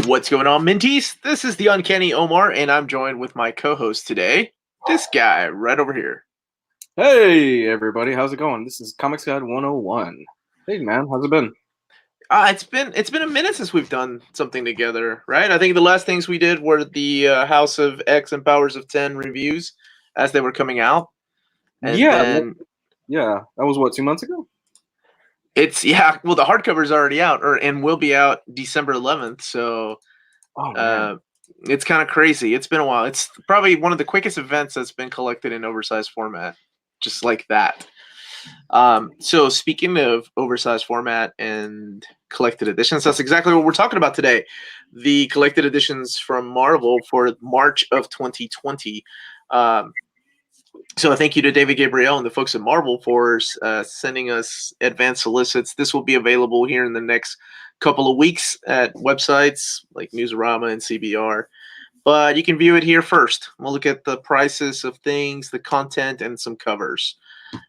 What's going on, Minties? This is the Uncanny Omar, and I'm joined with my co-host today, this guy right over here. Hey everybody, how's it going? This is Comics Guide 101. Hey man, how's it been? It's been a minute since we've done something together, right? I think the last things we did were the House of X and Powers of 10 reviews as they were coming out, and then that was what, 2 months ago? the hardcover's already out, and will be out December 11th. So, it's kind of crazy. It's been a while. It's probably one of the quickest events that's been collected in oversized format, just like that. So speaking of oversized format and collected editions, that's exactly what we're talking about today. The collected editions from Marvel for March of 2020. So thank you to David Gabriel and the folks at Marvel for sending us advanced solicits. This will be available here in the next couple of weeks at websites like Newsarama and CBR. But you can view it here first. We'll look at the prices of things, the content, and some covers.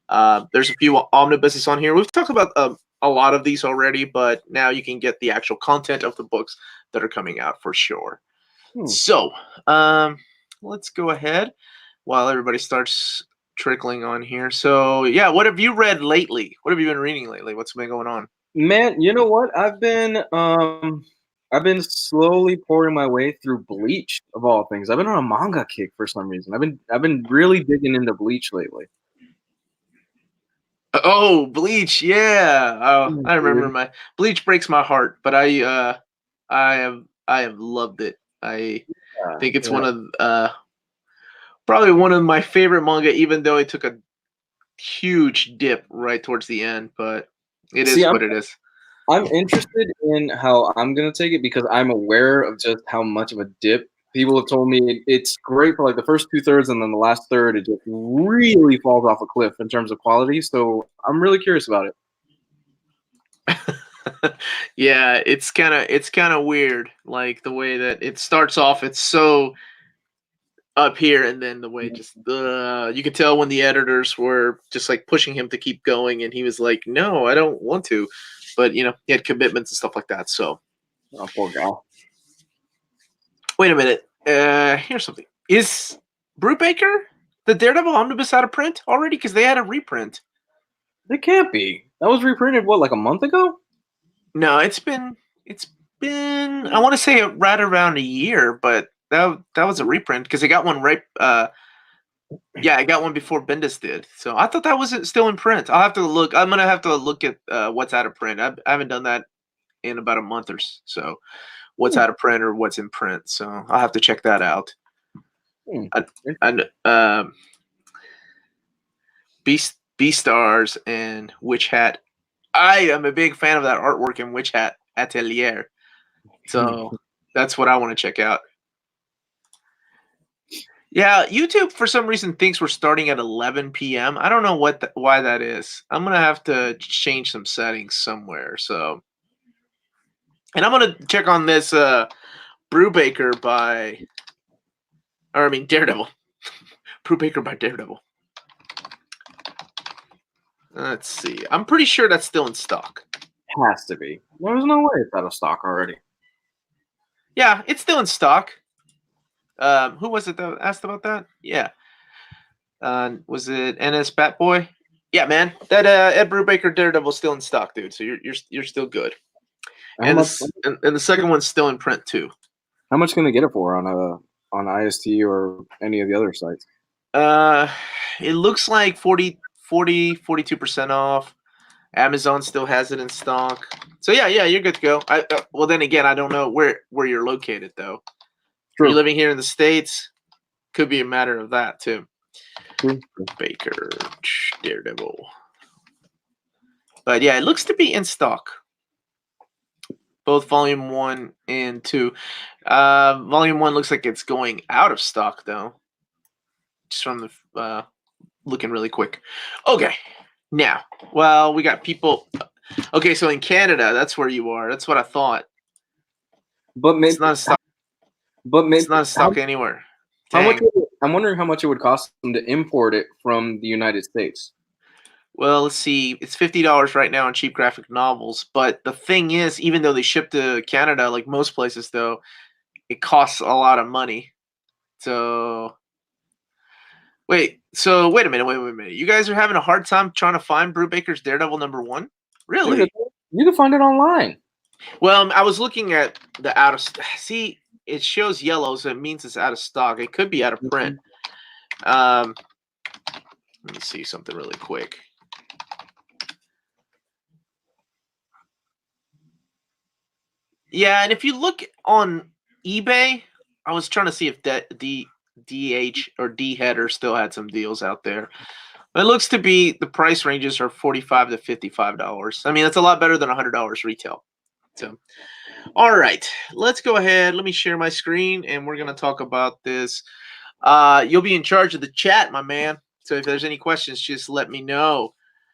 There's a few omnibuses on here. We've talked about a lot of these already, but now you can get the actual content of the books that are coming out for sure. So let's go ahead while everybody starts trickling on here. So yeah, what have you read lately? What have you been reading lately? What's been going on? Man, you know what? I've been slowly pouring my way through Bleach of all things. I've been on a manga kick for some reason. I've been really digging into Bleach lately. Oh, Bleach, yeah. Oh, I remember my Bleach breaks my heart, but I have loved it. I think it's one of probably one of my favorite manga, even though it took a huge dip right towards the end, but it is what it is. I'm interested in how I'm gonna take it because I'm aware of just how much of a dip. People have told me it's great for like the first 2/3, and then the last third it just really falls off a cliff in terms of quality. So I'm really curious about it. Yeah, it's kind of weird, like the way that it starts off. It's so up here, and then the way just you could tell when the editors were just like pushing him to keep going, and he was like, "No, I don't want to," but you know, he had commitments and stuff like that. So, oh, poor guy. Wait a minute. Here's something. Is Brubaker the Daredevil omnibus out of print already? Because they had a reprint. It can't be. That was reprinted what, like a month ago? No, it's been I want to say right around a year, but that was a reprint because they got one right. Yeah, I got one before Bendis did. So I thought that was still in print. I'll have to look. I'm gonna have to look at what's out of print. I haven't done that in about a month or so. What's out of print or what's in print. So I'll have to check that out. Beastars and Witch Hat. I am a big fan of that artwork in Witch Hat Atelier. So that's what I want to check out. Yeah, YouTube for some reason thinks we're starting at 11 p.m. I don't know why that is. I'm gonna have to change some settings somewhere. So, and I'm gonna check on this Brubaker Daredevil. Brubaker by Daredevil. Let's see. I'm pretty sure that's still in stock. Has to be. There's no way it's out of stock already. Yeah, it's still in stock. Who was it that asked about that? Yeah. Was it NS Batboy? Yeah, man. That Ed Brubaker Daredevil's still in stock, dude. So you're still good. And the second one's still in print too. How much can they get it for on IST or any of the other sites? It looks like 42% off. Amazon still has it in stock. So yeah, you're good to go. Well, then again, I don't know where you're located though. True. You're living here in the States. Could be a matter of that too. True. Baker Daredevil. But yeah, it looks to be in stock. Both volume 1 and 2. Volume 1 looks like it's going out of stock though. Just from the looking really quick. Okay. Now, well, we got people. Okay, so in Canada, that's where you are. That's what I thought. But maybe it's not a stock. But maybe it's not a stock anywhere. How much? I'm wondering how much it would cost them to import it from the United States. Well, let's see. It's $50 right now on cheap graphic novels. But the thing is, even though they ship to Canada, like most places, though, it costs a lot of money. So wait. So wait a minute. Wait a minute. You guys are having a hard time trying to find Brubaker's Daredevil #1? Dude, Really? you can find it online. Well, I was looking at the out of see. It shows yellow, so it means it's out of stock. It could be out of print. Let me see something really quick. Yeah, and if you look on eBay, I was trying to see if that DH or D header still had some deals out there. But it looks to be the price ranges are $45 to $55. I mean, that's a lot better than $100 retail. So, all right, let's go ahead. Let me share my screen, and we're gonna talk about this. You'll be in charge of the chat, my man. So if there's any questions, just let me know.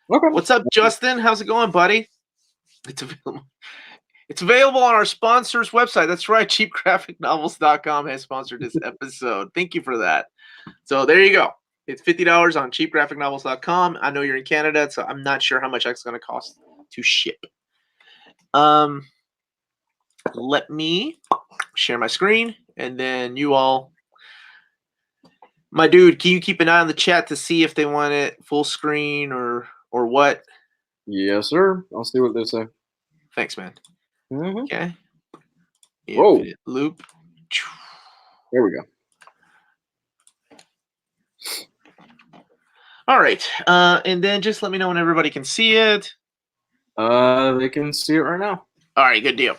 Okay. What's up, Justin? How's it going, buddy? It's available. It's available on our sponsor's website. That's right. CheapGraphicNovels.com has sponsored this episode. Thank you for that. So there you go. It's $50 on CheapGraphicNovels.com. I know you're in Canada, so I'm not sure how much that's going to cost to ship. Let me share my screen, and then you all, my dude, can you keep an eye on the chat to see if they want it full screen or what? Yes, sir. I'll see what they say. Thanks, man. Mm-hmm. Okay. Whoa. Infinite loop. There we go. All right. And then just let me know when everybody can see it. They can see it right now. All right, good deal.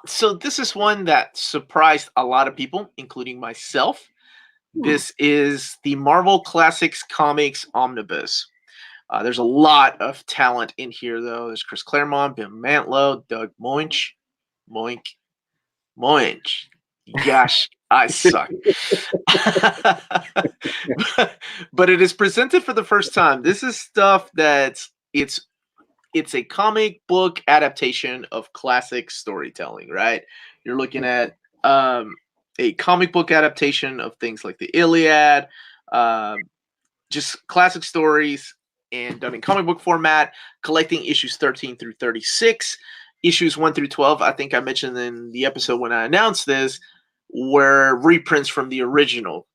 So this is one that surprised a lot of people, including myself. This is the Marvel Classics Comics Omnibus. There's a lot of talent in here, though. There's Chris Claremont, Bill Mantlo, Doug Moench. Gosh, I suck. But it is presented for the first time. This is stuff that's it's a comic book adaptation of classic storytelling, right? You're looking at a comic book adaptation of things like the Iliad, just classic stories and done in comic book format, collecting issues 13 through 36. Issues 1 through 12, I think I mentioned in the episode when I announced this, were reprints from the original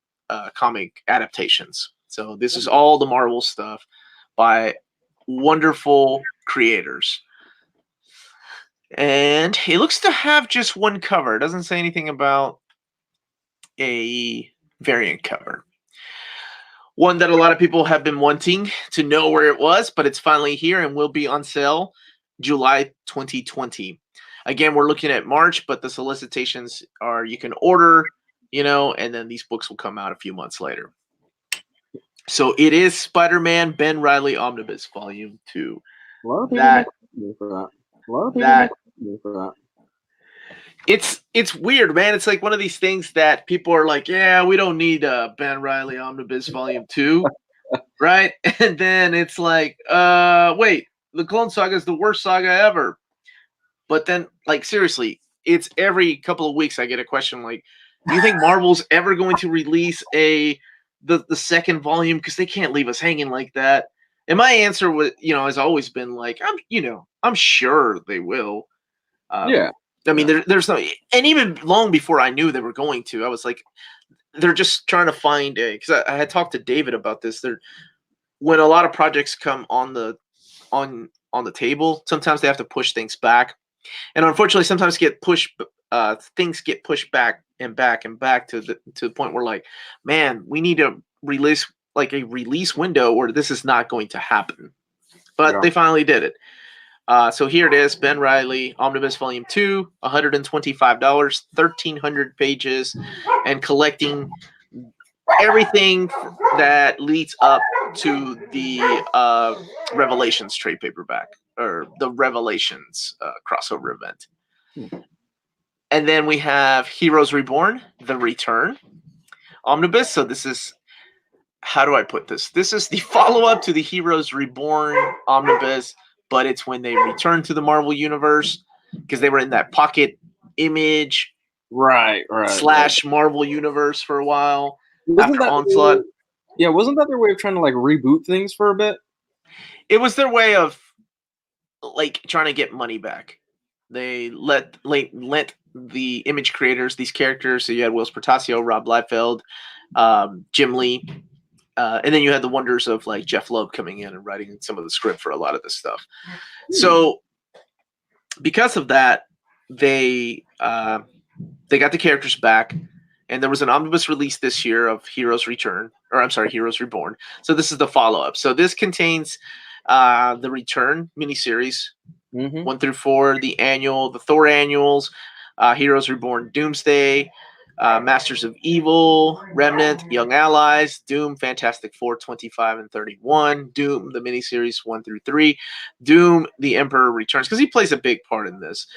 comic adaptations. So this is all the Marvel stuff by wonderful creators. And it looks to have just one cover. It doesn't say anything about a variant cover. One that a lot of people have been wanting to know where it was, but it's finally here and will be on sale July 2020. Again, we're looking at March, but the solicitations are you can order, and then these books will come out a few months later. So it is Spider-Man Ben Reilly Omnibus Volume 2. A lot of people make for that. A lot of people make for that. It's weird, man. It's like one of these things that people are like, yeah, we don't need Ben Reilly Omnibus Volume 2, right? And then it's like, wait, the Clone Saga is the worst saga ever. But then, like, seriously, it's every couple of weeks I get a question like, do you think Marvel's ever going to release the second volume? Because they can't leave us hanging like that. And my answer was, has always been like, I'm sure they will. Yeah. I mean, there's no, and even long before I knew they were going to, I was like, they're just trying to find because I had talked to David about this. When a lot of projects come on the table, sometimes they have to push things back, and unfortunately, sometimes things get pushed back and back and back to the point where, like, man, we need to release like a release window, or this is not going to happen. But They finally did it. So here it is, Ben Reilly Omnibus Volume 2, $125, 1,300 pages, and collecting everything that leads up to the Revelations trade paperback, or the Revelations crossover event. And then we have Heroes Reborn, The Return Omnibus. So this is, how do I put this? This is the follow-up to the Heroes Reborn Omnibus, but it's when they return to the Marvel Universe, because they were in that Pocket Image right / Marvel Universe for a while. Wasn't after that Onslaught. Wasn't that their way of trying to like reboot things for a bit? it was their way of like trying to get money back. They lent the image creators these characters. So you had Wills Portacio, Rob Liefeld, Jim Lee, and then you had the wonders of like Jeff Loeb coming in and writing some of the script for a lot of this stuff. So because of that, they got the characters back, and there was an omnibus release this year of Heroes Return, or I'm sorry, Heroes Reborn. So this is the follow-up. So this contains the Return miniseries, 1 through 4, the annual, the Thor annuals, Heroes Reborn, Doomsday, Masters of Evil, Remnant, Young Allies, Doom, Fantastic Four 25 and 31, Doom, the miniseries 1 through 3, Doom, The Emperor Returns, because he plays a big part in this.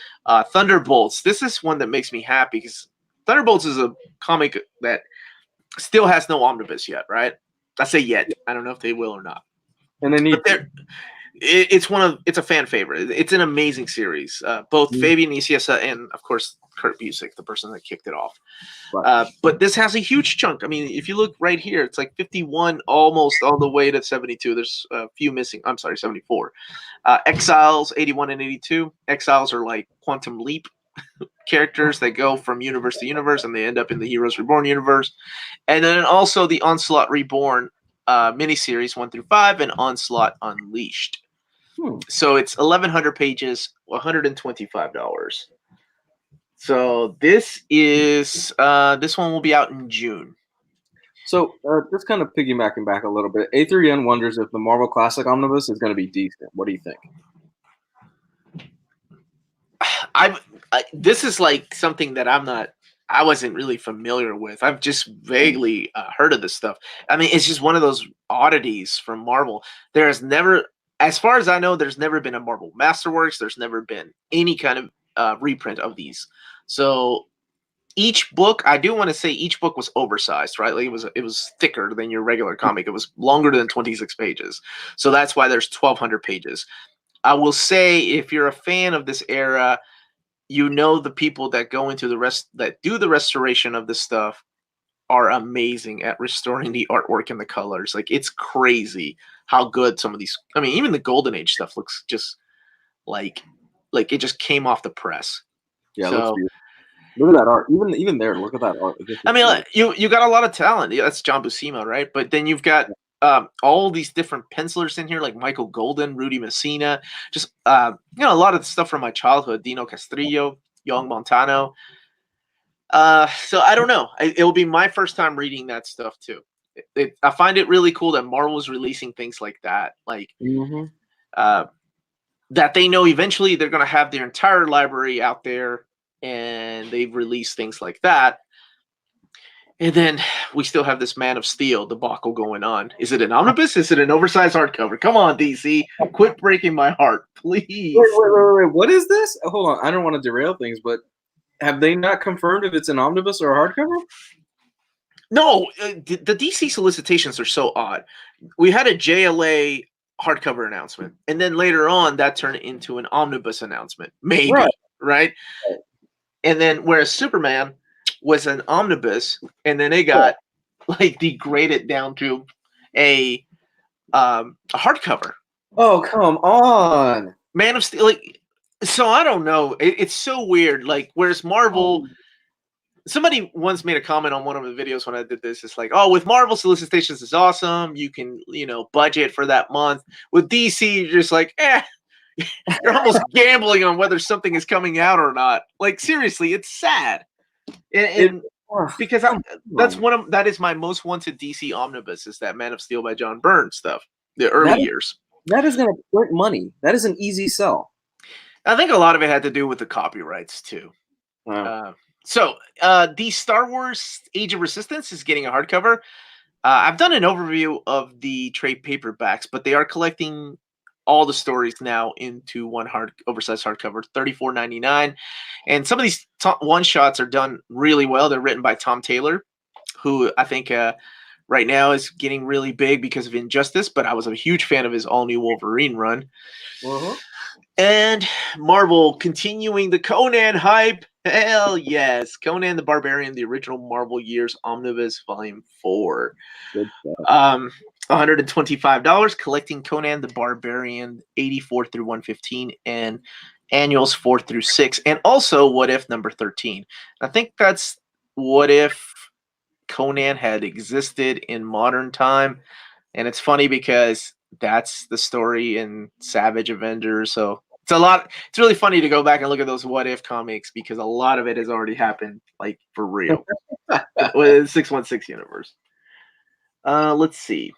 Thunderbolts, this is one that makes me happy, because Thunderbolts is a comic that still has no omnibus yet, right? I say yet. I don't know if they will or not. And they need it's a fan favorite. It's an amazing series. Both Fabian Nicieza and of course Kurt Busiek, the person that kicked it off. Right. But this has a huge chunk. I mean, if you look right here, it's like 51 almost all the way to 72. There's a few missing. I'm sorry, 74. Exiles 81 and 82. Exiles are like Quantum Leap characters that go from universe to universe and they end up in the Heroes Reborn universe. And then also the Onslaught Reborn miniseries 1 through 5 and Onslaught Unleashed. So it's 1,100 pages, $125. So this is this one will be out in June. So just kind of piggybacking back a little bit, A3N wonders if the Marvel Classic Omnibus is going to be decent. What do you think? This is like something that I wasn't really familiar with. I've just vaguely heard of this stuff. I mean, it's just one of those oddities from Marvel. There has never, as far as I know, there's never been a Marvel Masterworks. There's never been any kind of reprint of these. So each book, I do want to say each book was oversized, right? Like it was thicker than your regular comic. It was longer than 26 pages. So that's why there's 1,200 pages. I will say if you're a fan of this era, you know the people that go into that do the restoration of this stuff are amazing at restoring the artwork and the colors. Like it's crazy how good some of these. I mean, even the Golden Age stuff looks just like it just came off the press. Yeah, so, it looks beautiful. Look at that art. Even there, look at that art. I mean, like, you got a lot of talent. Yeah, that's John Buscema, right? But then you've got all these different pencilers in here, like Michael Golden, Rudy Messina, just a lot of stuff from my childhood. Dino Castrillo, Young Montano. So I don't know. It will be my first time reading that stuff too. I find it really cool that Marvel is releasing things like that, like that they know eventually they're going to have their entire library out there, and they've released things like that. And then we still have this Man of Steel debacle going on. Is it an omnibus? Is it an oversized hardcover? Come on, DC. Quit breaking my heart, please. Wait. What is this? Oh, hold on. I don't want to derail things, but have they not confirmed if it's an omnibus or a hardcover? No, the DC solicitations are so odd. We had a JLA hardcover announcement, and then later on that turned into an omnibus announcement. Maybe, right? And then whereas Superman was an omnibus, and then they got like degraded down to a hardcover. Oh, come on. Man of Steel, like, so I don't know. It's so weird. Like, whereas Marvel, somebody once made a comment on one of the videos when I did this. It's like, oh, with Marvel, solicitations is awesome. You can, budget for that month. With DC, you're just like, you're almost gambling on whether something is coming out or not. Like, seriously, it's sad. And because that is my most wanted DC omnibus is that Man of Steel by John Byrne stuff, the early years. That is going to print money. That is an easy sell. I think a lot of it had to do with the copyrights too. Wow. So the Star Wars Age of Resistance is getting a hardcover. I've done an overview of the trade paperbacks, but they are collecting all the stories now into one oversized hardcover, $34.99. And some of these one shots are done really well. They're written by Tom Taylor, who I think right now is getting really big because of Injustice, but I was a huge fan of his all-new Wolverine run. And Marvel continuing the Conan hype. Hell yes. Conan the Barbarian, the original Marvel Years Omnibus, Volume 4. Good stuff. $125. Collecting Conan the Barbarian 84 through 115 and annuals 4 through 6. And also What If number 13. I think that's what if Conan had existed in modern time. And it's funny because that's the story in Savage Avengers. So it's really funny to go back and look at those what if comics because a lot of it has already happened, like for real. With 616 universe. Let's see.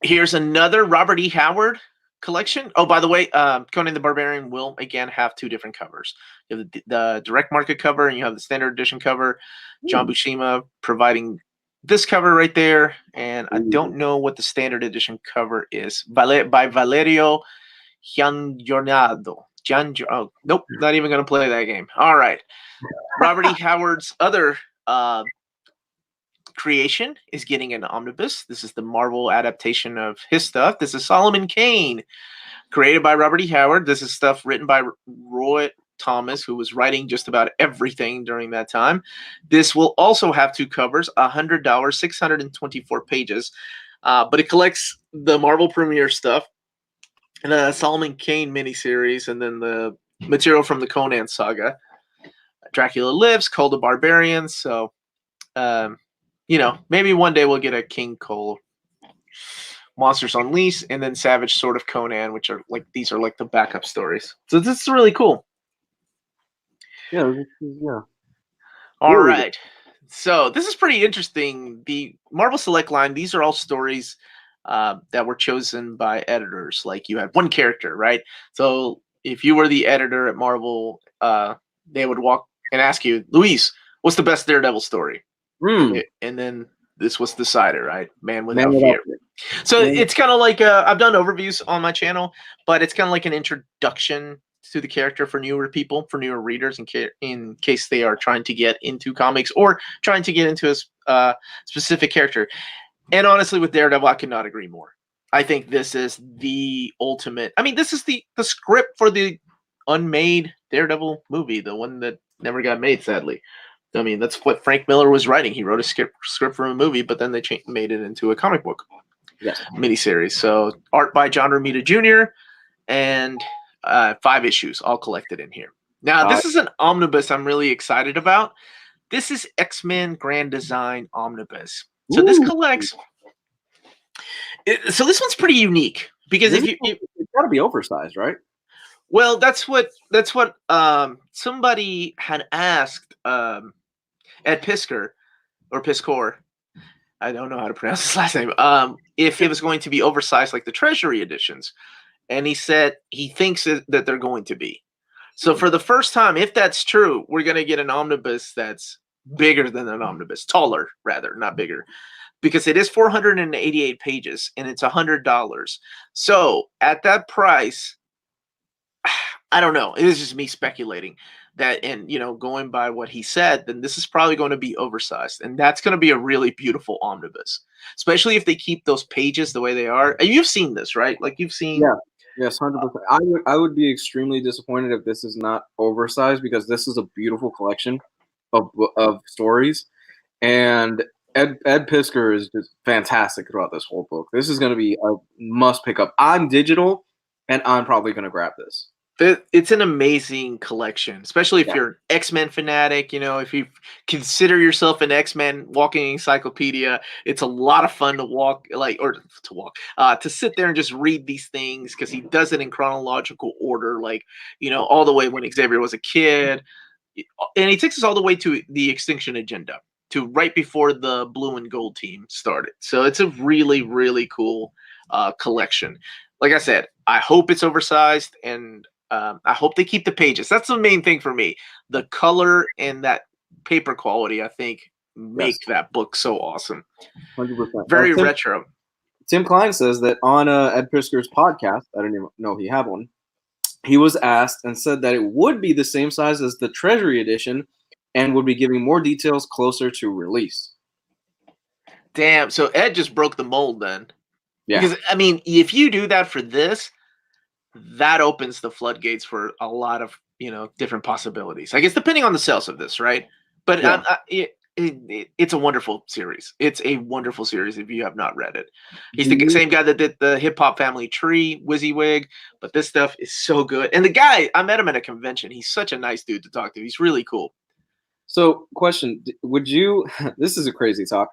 Here's another Robert E. Howard collection. Oh, by the way, Conan the Barbarian will again have two different covers. You have the direct market cover and you have the standard edition cover. John Buscema providing this cover right there, and I don't know what the standard edition cover is. By Valerio Giangiornado. Oh, nope, not even going to play that game. All right. Robert E. Howard's other creation is getting an omnibus. This is the Marvel adaptation of his stuff. This is Solomon Kane, created by Robert E. Howard. This is stuff written by Roy Thomas, who was writing just about everything during that time. This will also have two covers, $100, 624 pages, but it collects the Marvel Premiere stuff, and the Solomon Kane miniseries, and then the material from the Conan saga. Dracula Lives, Call the Barbarians. So, maybe one day we'll get a King Cole, Monsters Unleashed, and then Savage Sword of Conan, which are these are like the backup stories. So this is really cool. Yeah. All right. So this is pretty interesting. The Marvel Select line, these are all stories that were chosen by editors. Like you had one character, right? So if you were the editor at Marvel, they would walk and ask you, Luis, what's the best Daredevil story? And then this was decided, right? Man Without Fear. So it's kind of like I've done overviews on my channel, but it's kind of like an introduction to the character for newer people, for newer readers, in case they are trying to get into comics or trying to get into a specific character. And honestly, with Daredevil, I could not agree more. I think this is the ultimate. I mean, this is the script for the unmade Daredevil movie, the one that never got made, sadly. I mean, that's what Frank Miller was writing. He wrote a script for a movie, but then they made it into a comic book miniseries. So art by John Romita Jr. and 5 issues, all collected in here. Now, this is an omnibus I'm really excited about. This is X-Men Grand Design Omnibus. So this collects. So this one's pretty unique because it's got to be oversized, right? Well, that's what somebody had asked Ed Piskor or Piskor. I don't know how to pronounce his last name. If it was going to be oversized like the Treasury editions, and he said he thinks that they're going to be. So for the first time, if that's true, we're going to get an omnibus that's bigger than an omnibus, taller rather, not bigger, because it is 488 pages and it's $100. So at that price, I don't know. It is just me speculating that, and going by what he said, then this is probably going to be oversized, and that's going to be a really beautiful omnibus, especially if they keep those pages the way they are. And you've seen this, right? Like you've seen. Yeah. Yes, 100%. I would be extremely disappointed if this is not oversized because this is a beautiful collection of stories, and Ed Piskor is just fantastic throughout this whole book. This is going to be a must pick up. I'm digital, and I'm probably going to grab this. It's an amazing collection, especially if you're an X-Men fanatic. If you consider yourself an X-Men walking encyclopedia, it's a lot of fun to sit there and just read these things because he does it in chronological order, all the way when Xavier was a kid, and he takes us all the way to the Extinction Agenda, to right before the Blue and Gold team started. So it's a really, really cool collection. Like I said, I hope it's oversized, and I hope they keep the pages. That's the main thing for me. The color and that paper quality, I think, make that book so awesome. 100%. Very retro. Tim Klein says that on Ed Piskor's podcast, I don't even know he had one, he was asked and said that it would be the same size as the Treasury edition and would be giving more details closer to release. Damn. So Ed just broke the mold then. Yeah. Because, I mean, if you do that for this, that opens the floodgates for a lot of different possibilities. I guess depending on the sales of this, right? But Yeah. it's a wonderful series. It's a wonderful series if you have not read it. He's the same guy that did the Hip Hop Family Tree, WYSIWYG, but this stuff is so good. And the guy, I met him at a convention. He's such a nice dude to talk to. He's really cool. So, question: would you? This is a crazy talk.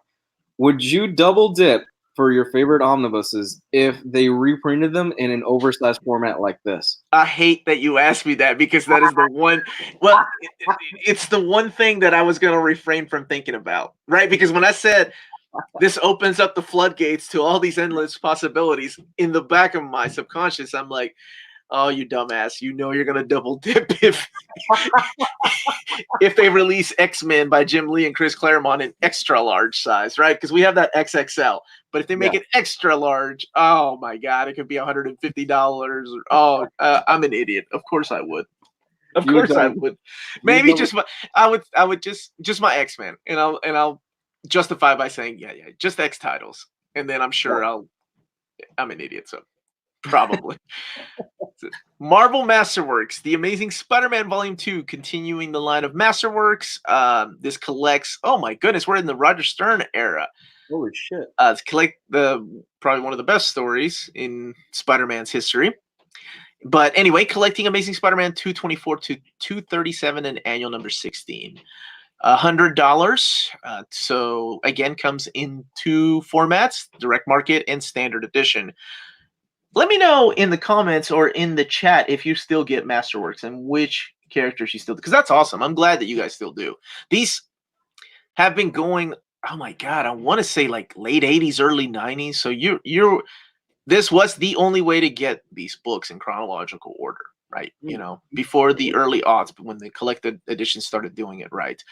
Would you double dip for your favorite omnibuses if they reprinted them in an oversized format like this? I hate that you asked me that because that is the one. Well, it's the one thing that I was going to refrain from thinking about, right? Because when I said this opens up the floodgates to all these endless possibilities, in the back of my subconscious, I'm like, oh, you dumbass. You know you're going to double dip if they release X-Men by Jim Lee and Chris Claremont in extra large size, right? Because we have that XXL. But if they make it extra large, oh my God, it could be $150. I'm an idiot. Of course I would. Of course I would. Maybe just I would just my X-Men, and I'll justify by saying yeah, just X titles, and then I'm sure I'm an idiot, so probably. Marvel Masterworks, The Amazing Spider-Man Volume 2, continuing the line of Masterworks. This collects, oh my goodness, we're in the Roger Stern era. Holy shit. It's collect probably one of the best stories in Spider-Man's history. But anyway, collecting Amazing Spider-Man 224 to 237 and annual number 16. $100. So again, comes in two formats, direct market and standard edition. Let me know in the comments or in the chat if you still get Masterworks and which characters you still do, because that's awesome. I'm glad that you guys still do. These have been going, oh my God, I want to say like late 80s, early 90s. So this was the only way to get these books in chronological order, right? Before the early aughts, when the collected editions started doing it right.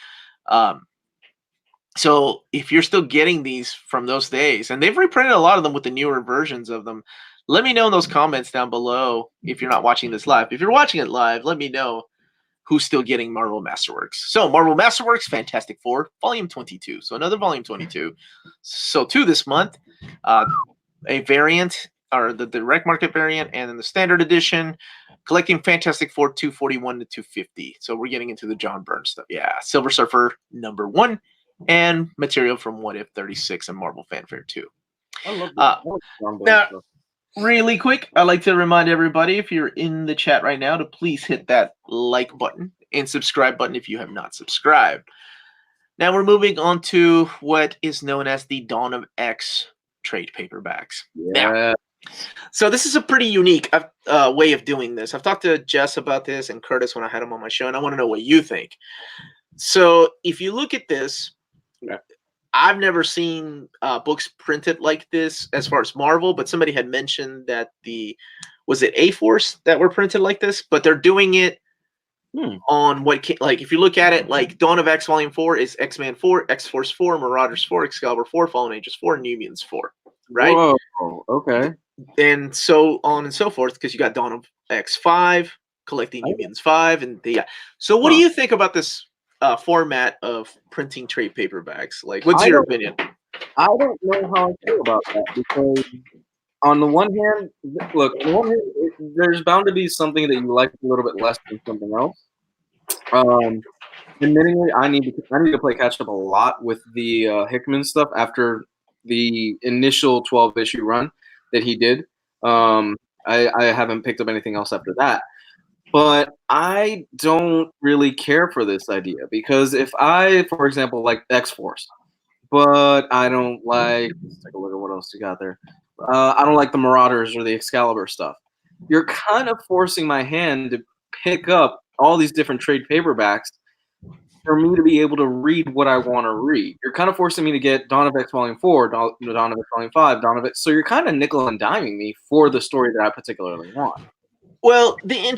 So if you're still getting these from those days, and they've reprinted a lot of them with the newer versions of them, let me know in those comments down below if you're not watching this live. If you're watching it live, let me know who's still getting Marvel Masterworks. So Marvel Masterworks, Fantastic Four, Volume 22. So another Volume 22. So two this month, a variant, or the direct market variant, and then the standard edition, collecting Fantastic Four 241 to 250. So we're getting into the John Byrne stuff. Yeah, Silver Surfer number 1, and material from What If 36 and Marvel Fanfare 2. I love that. Now, really quick, I'd like to remind everybody, if you're in the chat right now, to please hit that like button and subscribe button if you have not subscribed. Now we're moving on to what is known as the Dawn of X trade paperbacks. Yeah. Now, so this is a pretty unique way of doing this. I've talked to Jess about this and Curtis when I had them on my show, and I want to know what you think. So if you look at this, I've never seen books printed like this as far as Marvel, but somebody had mentioned that was it A-Force that were printed like this? But they're doing it on like if you look at it, like Dawn of X Volume 4 is X-Men 4, X-Force 4, Marauders 4, Excalibur 4, Fallen Angels 4, New Mutants 4, right? Whoa, okay. And so on and so forth, because you got Dawn of X 5, collecting New Mutants 5, and So what do you think about this format of printing trade paperbacks? Like, what's your opinion? I don't know how I feel about that, because on the one hand, look, there's bound to be something that you like a little bit less than something else. Admittingly, I need to play catch up a lot with the Hickman stuff after the initial 12-issue run that he did. I haven't picked up anything else after that. But I don't really care for this idea, because if I, for example, like X-Force, but I don't like, let's take a look at what else you got there. I don't like the Marauders or the Excalibur stuff. You're kind of forcing my hand to pick up all these different trade paperbacks for me to be able to read what I want to read. You're kind of forcing me to get Dawn of X Volume 4, Dawn of X Volume 5, Dawn of X. So you're kind of nickel and diming me for the story that I particularly want. Well, the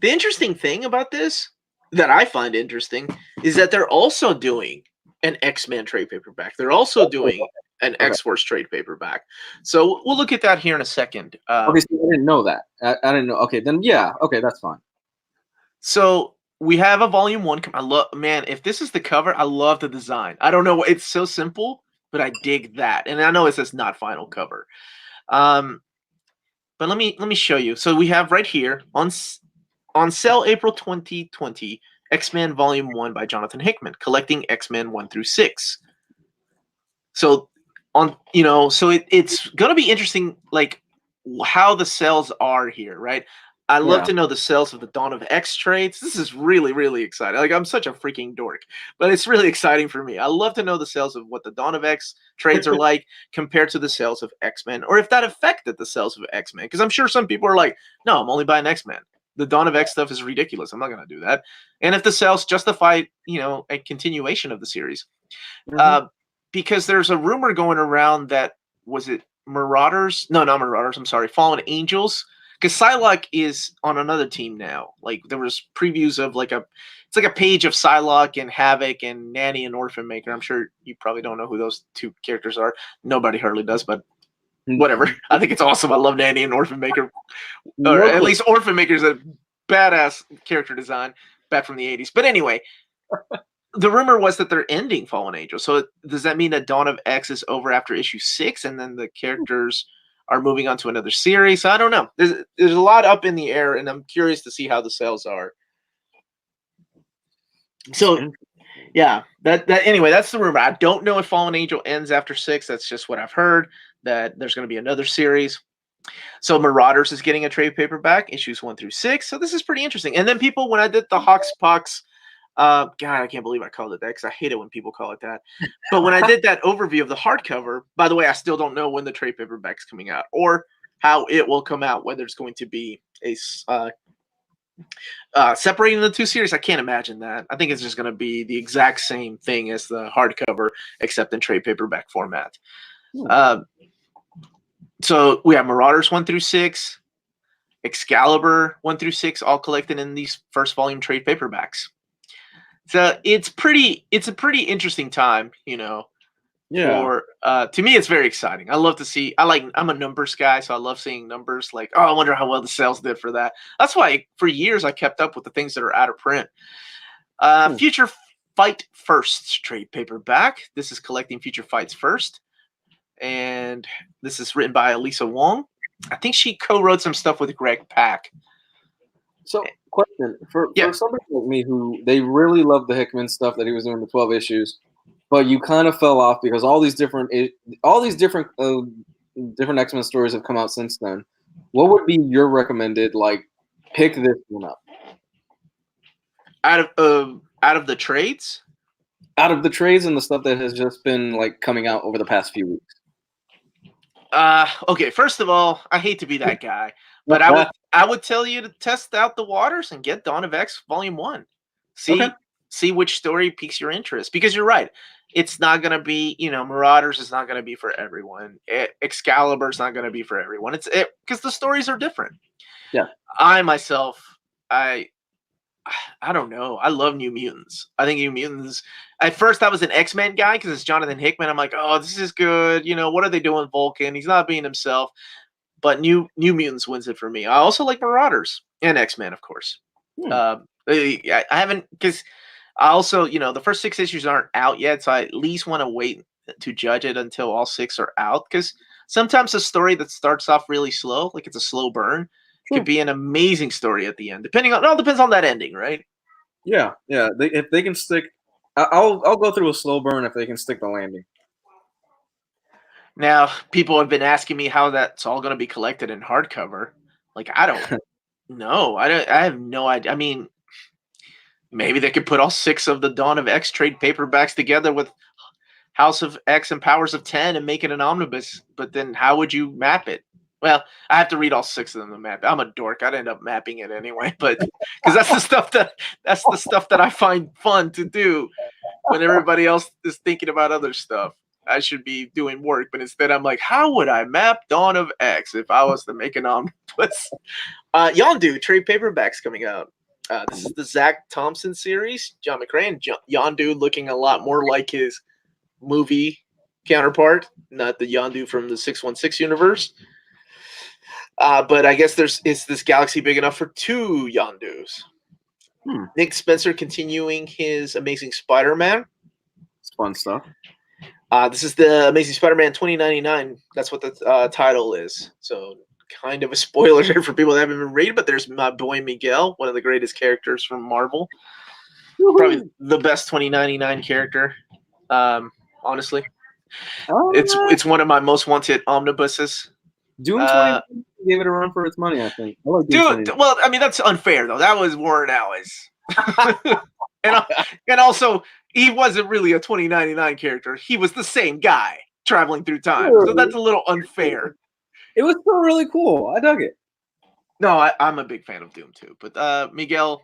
interesting thing about this that I find interesting is that they're also doing an X-Men trade paperback. They're also doing an X-Force trade paperback. So we'll look at that here in a second. Okay, so I didn't know that. I didn't know. Okay, then yeah. Okay, that's fine. So we have a Volume 1. Man, if this is the cover, I love the design. I don't know. It's so simple, but I dig that. And I know it says not final cover. But let me show you. So we have right here on On sale April 2020, X-Men Volume 1 by Jonathan Hickman, collecting X-Men 1 through 6. So it's going to be interesting, like how the sales are here, right? I love to know the sales of the Dawn of X trades. This is really, really exciting. Like, I'm such a freaking dork, but it's really exciting for me. I love to know the sales of what the Dawn of X trades are like compared to the sales of X-Men, or if that affected the sales of X-Men. Because I'm sure some people are like, no, I'm only buying X-Men. The Dawn of X stuff is ridiculous. I'm not going to do that. And if the sales justify, a continuation of the series. Because there's a rumor going around that, was it Marauders? No, not Marauders. I'm sorry, Fallen Angels. Because Psylocke is on another team now. Like, there was previews of it's like a page of Psylocke and Havoc and Nanny and Orphan Maker. I'm sure you probably don't know who those two characters are. Nobody hardly does, but whatever. I think it's awesome. I love Nanny and Orphan Maker. Or at least Orphan Maker's a badass character design back from the 80s. But anyway, the rumor was that they're ending Fallen Angel. So does that mean that Dawn of X is over after issue 6 and then the characters are moving on to another series? I don't know. There's a lot up in the air, and I'm curious to see how the sales are. So yeah, anyway, that's the rumor. I don't know if Fallen Angel ends after 6. That's just what I've heard, that there's going to be another series. So Marauders is getting a trade paperback, issues 1 through 6. So this is pretty interesting. And then people, when I did the Hoxpox, God, I can't believe I called it that, because I hate it when people call it that. But when I did that overview of the hardcover, by the way, I still don't know when the trade paperback's coming out or how it will come out, whether it's going to be a separating the two series. I can't imagine that. I think it's just going to be the exact same thing as the hardcover, except in trade paperback format. So we have Marauders 1 through 6, Excalibur 1 through 6, all collected in these first volume trade paperbacks. So it's a pretty interesting time, Yeah. To me, it's very exciting. I love to see. I'm a numbers guy, so I love seeing numbers. Like, oh, I wonder how well the sales did for that. That's why for years I kept up with the things that are out of print. Future Fight First trade paperback. This is collecting Future Fights First, and this is written by Elisa Wong. I think she co-wrote some stuff with Greg Pak. So, question for somebody like me who they really loved the Hickman stuff that he was doing the 12 issues, but you kind of fell off because all these different X-Men stories have come out since then. What would be your recommended, like, pick this one up? Out of the trades? Out of the trades and the stuff that has just been like coming out over the past few weeks. Okay, first of all, I hate to be that guy, but I would tell you to test out the waters and get Dawn of X Volume 1. See which story piques your interest, because you're right. It's not going to be, Marauders is not going to be for everyone. Excalibur is not going to be for everyone. Because the stories are different. Yeah. I myself, I don't know. I love New Mutants. I think New Mutants. At first, I was an X-Men guy because it's Jonathan Hickman. I'm like, oh, this is good. What are they doing, Vulcan? He's not being himself. But New Mutants wins it for me. I also like Marauders and X-Men, of course. I haven't, because I also, the first 6 issues aren't out yet, so I at least want to wait to judge it until all 6 are out. Because sometimes a story that starts off really slow, like it's a slow burn, could be an amazing story at the end. It all depends on that ending, right? Yeah. If they can stick, I'll go through a slow burn if they can stick the landing. Now, people have been asking me how that's all going to be collected in hardcover. Like, I don't know. I have no idea. I mean, maybe they could put all 6 of the Dawn of X trade paperbacks together with House of X and Powers of 10 and make it an omnibus. But then how would you map it? Well, I have to read all 6 of them to map. I'm a dork. I'd end up mapping it anyway, but because that's the stuff that I find fun to do when everybody else is thinking about other stuff. I should be doing work, but instead I'm like, how would I map Dawn of X if I was to make an omnibus? Yondu trade paperbacks coming out. This is the Zach Thompson series. John McCrae and Yondu looking a lot more like his movie counterpart, not the Yondu from the 616 universe. But I guess is this galaxy big enough for 2 Yondus? Nick Spencer continuing his Amazing Spider-Man. It's fun stuff. This is the Amazing Spider-Man 2099. That's what the title is. So kind of a spoiler for people that haven't been reading, but there's my boy Miguel, one of the greatest characters from Marvel. Probably the best 2099 character, honestly. It's one of my most wanted omnibuses. Doom 20 gave it a run for its money, I think. I like Dude, well, I mean, that's unfair, though. That was Warren Ellis. and also, he wasn't really a 2099 character. He was the same guy traveling through time. So that's a little unfair. It was still really cool. I dug it. No, I'm a big fan of Doom, too. But Miguel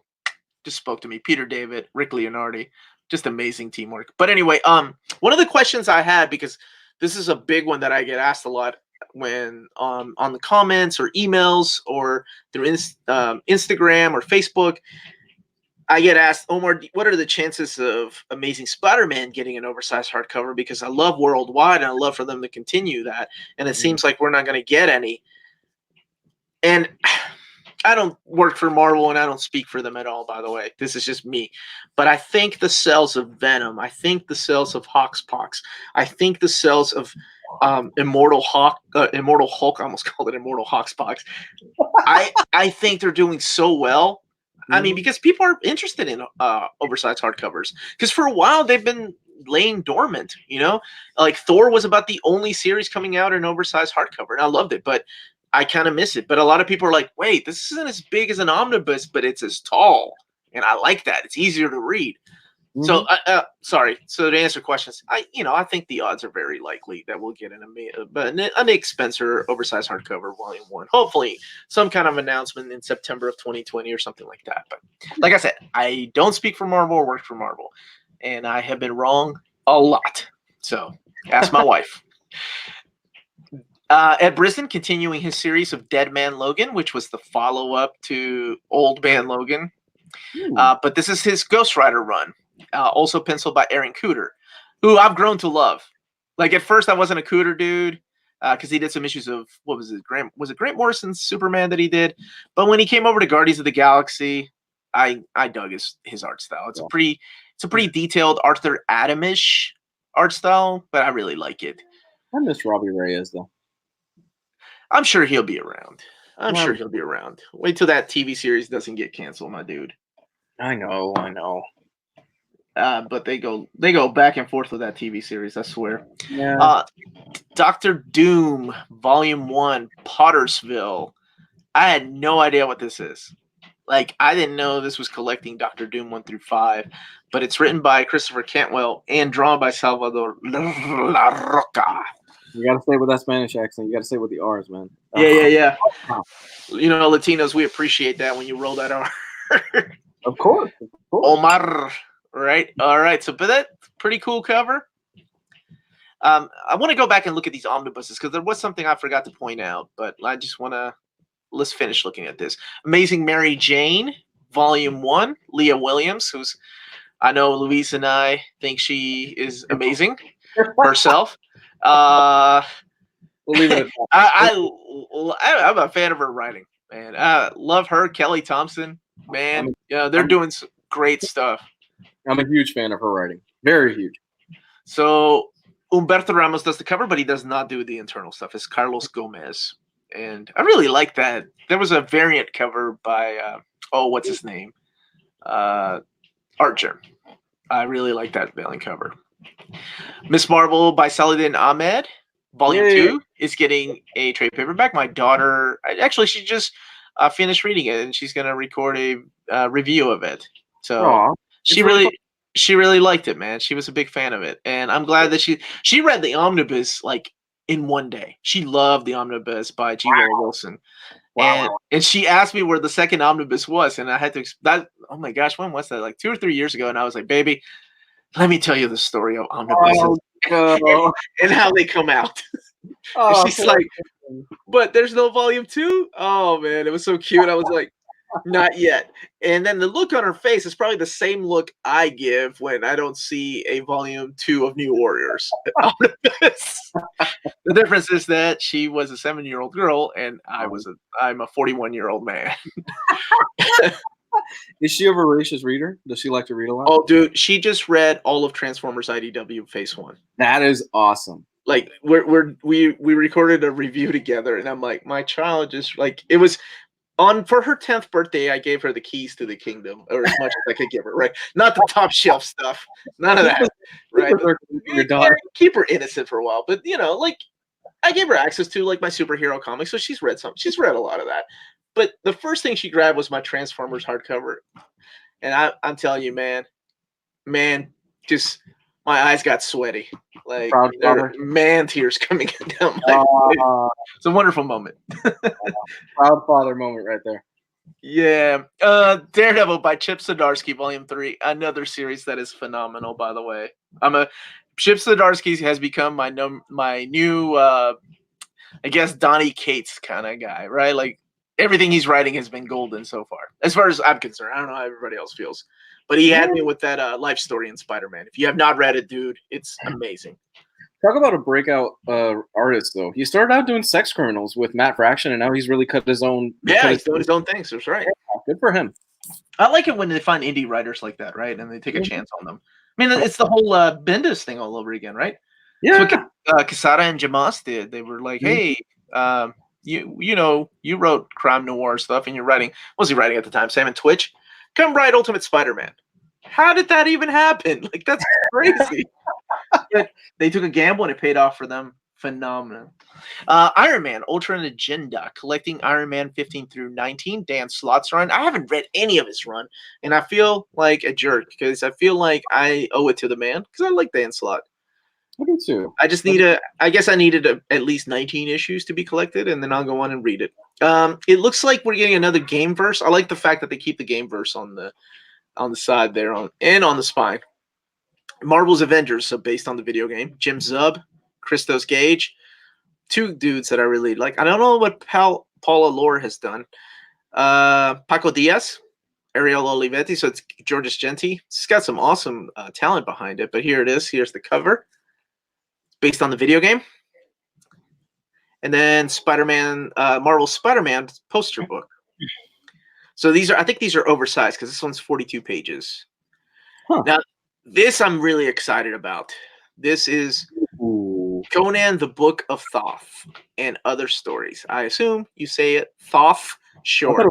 just spoke to me. Peter David, Rick Leonardi. Just amazing teamwork. But anyway, one of the questions I had, because this is a big one that I get asked a lot when on the comments or emails or through Instagram or Facebook, I get asked, Omar, what are the chances of Amazing Spider-Man getting an oversized hardcover? Because I love Worldwide and I love for them to continue that. And it seems like we're not going to get any. And I don't work for Marvel and I don't speak for them at all, by the way. This is just me. But I think the sales of Venom, I think the sales of Hoxpox, I think the sales of Immortal Hulk, I almost called it Immortal Hoxpox. I think they're doing so well. I mean, because people are interested in oversized hardcovers. Because for a while they've been laying dormant, you know? Like Thor was about the only series coming out in oversized hardcover, and I loved it, but I kind of miss it. But a lot of people are like, wait, this isn't as big as an omnibus, but it's as tall. And I like that. It's easier to read. So, sorry. So to answer questions, I think the odds are very likely that we'll get a Nick Spencer oversized hardcover volume 1. Hopefully some kind of announcement in September of 2020 or something like that. But like I said, I don't speak for Marvel or work for Marvel. And I have been wrong a lot. So ask my wife. Ed Brisson continuing his series of Dead Man Logan, which was the follow-up to Old Man Logan. But this is his Ghost Rider run. Also penciled by Aaron Cooter, who I've grown to love. Like at first I wasn't a Cooter dude because he did some issues of, what was it? Grant Morrison's Superman that he did? But when he came over to Guardians of the Galaxy, I dug his art style. It's a pretty detailed Arthur Adamish art style, but I really like it. I miss Robbie Reyes though. I'm sure he'll be around. Sure he'll be around. Wait till that TV series doesn't get canceled, my dude. I know. But they go back and forth with that TV series, I swear. Yeah. Dr. Doom, Volume 1, Pottersville. I had no idea what this is. Like, I didn't know this was collecting Dr. Doom 1 through 5, but it's written by Christopher Cantwell and drawn by Salvador La Roca. You gotta say it with that Spanish accent. You gotta say it with the R's, man. Yeah. You know, Latinos, we appreciate that when you roll that R. Of course. Omar. Right. All right. So, but that's pretty cool cover. I want to go back and look at these omnibuses because there was something I forgot to point out, but I just want to let's finish looking at this. Amazing Mary Jane, Volume 1, Leah Williams, who's I know Louise and I think she is amazing herself. We'll leave it at that. I'm a fan of her writing, man. I love her. Kelly Thompson, man. They're doing some great stuff. I'm a huge fan of her writing. Very huge. So Humberto Ramos does the cover, but he does not do the internal stuff. It's Carlos Gomez. And I really like that. There was a variant cover by, what's his name? Archer. I really like that variant cover. Miss Marvel by Saladin Ahmed. Volume 2 is getting a trade paperback. My daughter, she just finished reading it, and she's going to record a review of it. So she really liked it, man. She was a big fan of it, and I'm glad that she read the omnibus like in one day. She loved the omnibus by G. Willow Wilson. And she asked me where the second omnibus was, and I had to that. Oh my gosh, when was that? Like 2 or 3 years ago, and I was like, baby, let me tell you the story of omnibuses and how they come out. And she's like, but there's no volume 2? Oh man, it was so cute. I was like, not yet. And then the look on her face is probably the same look I give when I don't see a volume 2 of New Warriors. The difference is that she was a 7-year-old girl and I'm a 41-year-old man. Is she a voracious reader? Does she like to read a lot? Oh, dude, she just read all of Transformers IDW Phase 1. That is awesome. Like we recorded a review together, and I'm like, my child just like it was on for her 10th birthday. I gave her the keys to the kingdom, or as much as I could give her. Right, not the top shelf stuff, none of that. Right, Your daughter. keep her innocent for a while, but like I gave her access to like my superhero comics, so she's read some. She's read a lot of that. But the first thing she grabbed was my Transformers hardcover, and I'm telling you, man, just my eyes got sweaty. Like man tears coming down my face. It's a wonderful moment. Proud father moment right there. Yeah. Daredevil by Chip Zdarsky, Volume 3. Another series that is phenomenal, by the way. Chip Zdarsky has become my new I guess Donny Cates kind of guy, right? Like everything he's writing has been golden so far as I'm concerned. I don't know how everybody else feels. But he had me with that life story in Spider-Man. If you have not read it, dude, it's amazing. Talk about a breakout artist, though. He started out doing Sex Criminals with Matt Fraction, and now he's really cut his own. Yeah, he's doing his own things. That's right. Yeah, good for him. I like it when they find indie writers like that, right? And they take a chance on them. I mean, it's the whole Bendis thing all over again, right? Yeah. So Quesada and Jamas did. They were like, hey, you wrote crime noir stuff, and you're writing. What was he writing at the time? Sam and Twitch. Come write Ultimate Spider-Man. How did that even happen? Like, that's crazy. But they took a gamble, and it paid off for them. Phenomenal. Iron Man, Ultra and Agenda, collecting Iron Man 15 through 19, Dan Slott's run. I haven't read any of his run, and I feel like a jerk because I feel like I owe it to the man because I like Dan Slott. I do too. I guess I needed at least 19 issues to be collected, and then I'll go on and read it. It looks like we're getting another Gameverse. I like the fact that they keep the Gameverse on the side there on the spine. Marvel's Avengers, so based on the video game. Jim Zub, Christos Gage, two dudes that I really like. I don't know what Paula Lore has done. Paco Diaz, Ariel Olivetti, so it's Georges Genti. It's got some awesome talent behind it, but here it is. Here's the cover. Based on the video game. And then Spider-Man, Marvel's Spider-Man poster book. So I think these are oversized because this one's 42 pages. Huh. Now, this I'm really excited about. This is Conan, the Book of Thoth, and Other Stories. I assume you say it Thoth. Sure.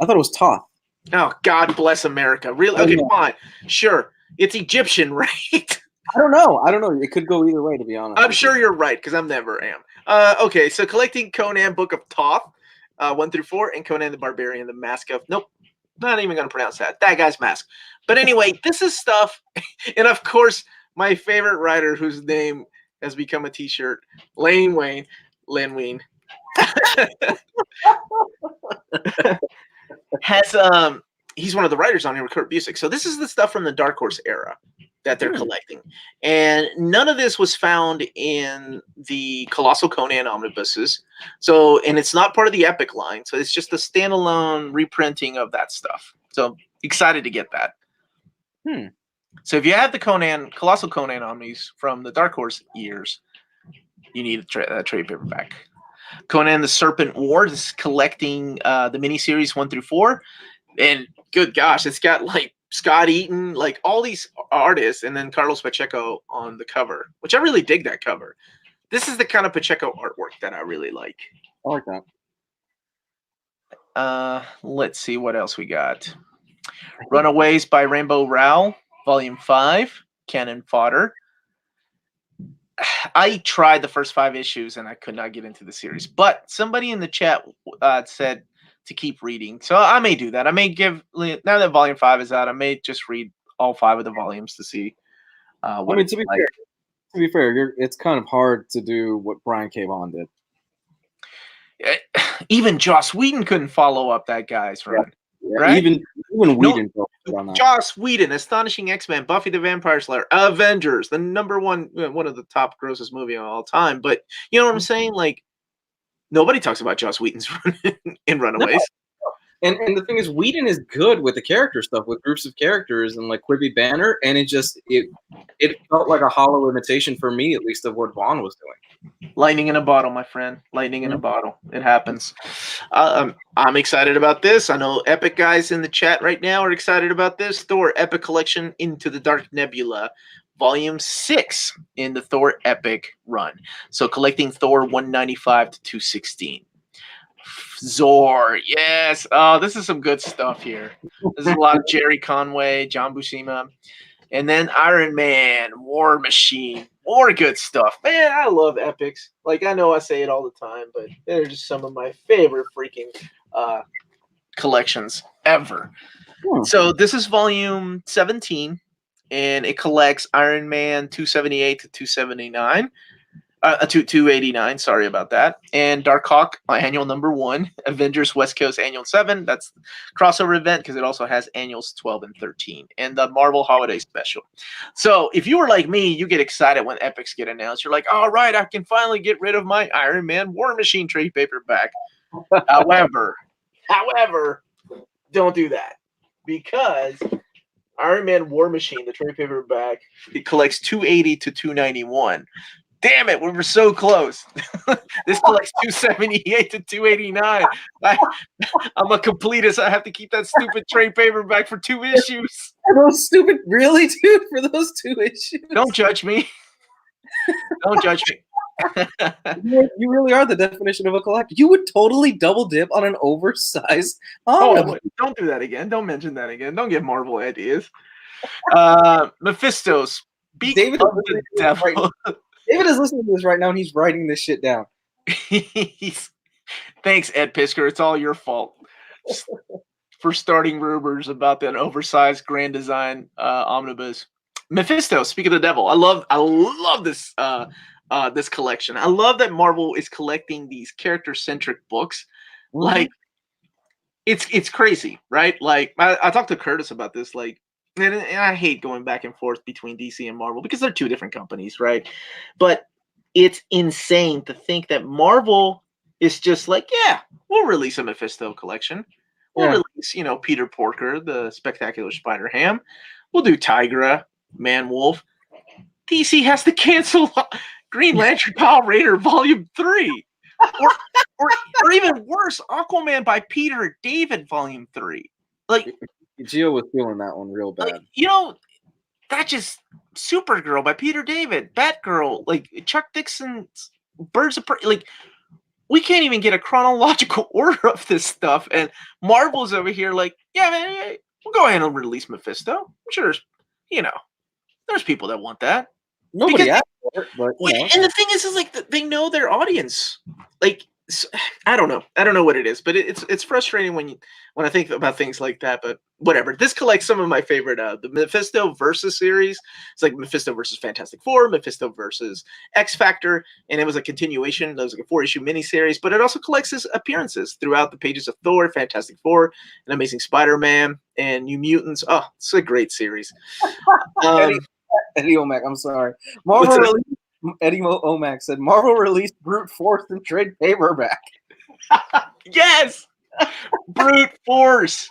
I thought it was Thoth. Oh, God bless America. Really? Okay, fine. Sure. It's Egyptian, right? I don't know. It could go either way, to be honest. I'm sure you're right, because I never am. Okay, so collecting Conan, Book of Thoth, 1 through 4, and Conan the Barbarian, the Mask of... Nope, not even going to pronounce that. That guy's mask. But anyway, this is stuff... And of course, my favorite writer whose name has become a t-shirt, Len Wein. He's one of the writers on here with Kurt Busiek. So this is the stuff from the Dark Horse era that they're collecting. And none of this was found in the Colossal Conan omnibuses. So, and it's not part of the Epic line. So it's just a standalone reprinting of that stuff. So excited to get that. So if you have the Colossal Conan omnis from the Dark Horse years, you need a trade paperback. Conan the Serpent War is collecting the miniseries 1 through 4. And good gosh, it's got like Scott Eaton, like all these artists, and then Carlos Pacheco on the cover, which I really dig that cover. This is the kind of Pacheco artwork that I really like. I like that. Let's see what else we got. Runaways by Rainbow Rowell, Volume 5, Cannon Fodder. I tried the first 5 issues and I could not get into the series, but somebody in the chat said to keep reading. So I may do that. I may now that Volume 5 is out, I may just read all 5 of the volumes to see what it's like. To be fair, it's kind of hard to do what Brian K. Vaughan did. Even Joss Whedon couldn't follow up that guy's run. Yeah, right? Even Whedon. Joss Whedon, Astonishing X-Men, Buffy the Vampire Slayer, Avengers, the one of the top grossest movie of all time. But you know what I'm saying? Like, nobody talks about Joss Whedon's run in Runaways. No. And the thing is, Whedon is good with the character stuff, with groups of characters and like Quibi Banner, and it felt like a hollow imitation for me, at least, of what Vaughn was doing. Lightning in a bottle, my friend. Lightning in a bottle. It happens. I'm excited about this. I know Epic guys in the chat right now are excited about this. Thor Epic Collection Into the Dark Nebula Volume 6 in the Thor Epic run. So collecting Thor 195 to 216. Zor, yes. Oh, this is some good stuff here. This is a lot of Jerry Conway, John Buscema. And then Iron Man, War Machine. More good stuff. Man, I love epics. Like, I know I say it all the time, but they're just some of my favorite freaking collections ever. So this is volume 17, and it collects Iron Man 278 to 279. 289, sorry about that. And Darkhawk, annual number 1. Avengers West Coast annual 7. That's crossover event because it also has annuals 12 and 13. And the Marvel Holiday Special. So if you were like me, you get excited when epics get announced. You're like, all right, I can finally get rid of my Iron Man War Machine trade paperback. However, don't do that. Because Iron Man War Machine, the trade paperback, it collects 280 to 291. Damn it, we were so close. This collects 278 to 289. I'm a completist. I have to keep that stupid trade paperback for 2 issues. Are those stupid? Really, dude? For those 2 issues? Don't judge me. Don't judge me. You really are the definition of a collector. You would totally double dip on an oversized. Don't do that again. Don't mention that again. Don't give Marvel ideas. Mephisto, speak David of the devil. David is listening to this right now, and he's writing this shit down. Thanks, Ed Pisker. It's all your fault for starting rumors about that oversized Grand Design omnibus. Mephisto, speak of the devil. I love this this collection. I love that Marvel is collecting these character-centric books. Mm-hmm. Like, it's crazy, right? Like, I talked to Curtis about this, like, and I hate going back and forth between DC and Marvel because they're 2 different companies, right? But it's insane to think that Marvel is just like, yeah, we'll release a Mephisto collection. We'll release, Peter Porker, the Spectacular Spider-Ham. We'll do Tigra, Man-Wolf. DC has to cancel Green Lantern Power Raider Volume 3. Or even worse, Aquaman by Peter David Volume 3. Like, Gio was feeling that one real bad. Like, that just Supergirl by Peter David, Batgirl, like Chuck Dixon's Birds of Prey. Like, we can't even get a chronological order of this stuff. And Marvel's over here like, yeah, man, we'll go ahead and release Mephisto. I'm sure there's people that want that. Nobody asked for it, but and the thing is like they know their audience. Like, I don't know what it is, but it's frustrating when I think about things like that. But whatever. This collects some of my favorite the Mephisto versus series. It's like Mephisto versus Fantastic Four, Mephisto versus X Factor, and it was a continuation. It was like a 4-issue miniseries, but it also collects his appearances throughout the pages of Thor, Fantastic Four, and Amazing Spider-Man, and New Mutants. Oh, it's a great series. Eddie Omac, I'm sorry. Eddie Omac said Marvel released Brute Force and trade paperback. Yes, Brute Force.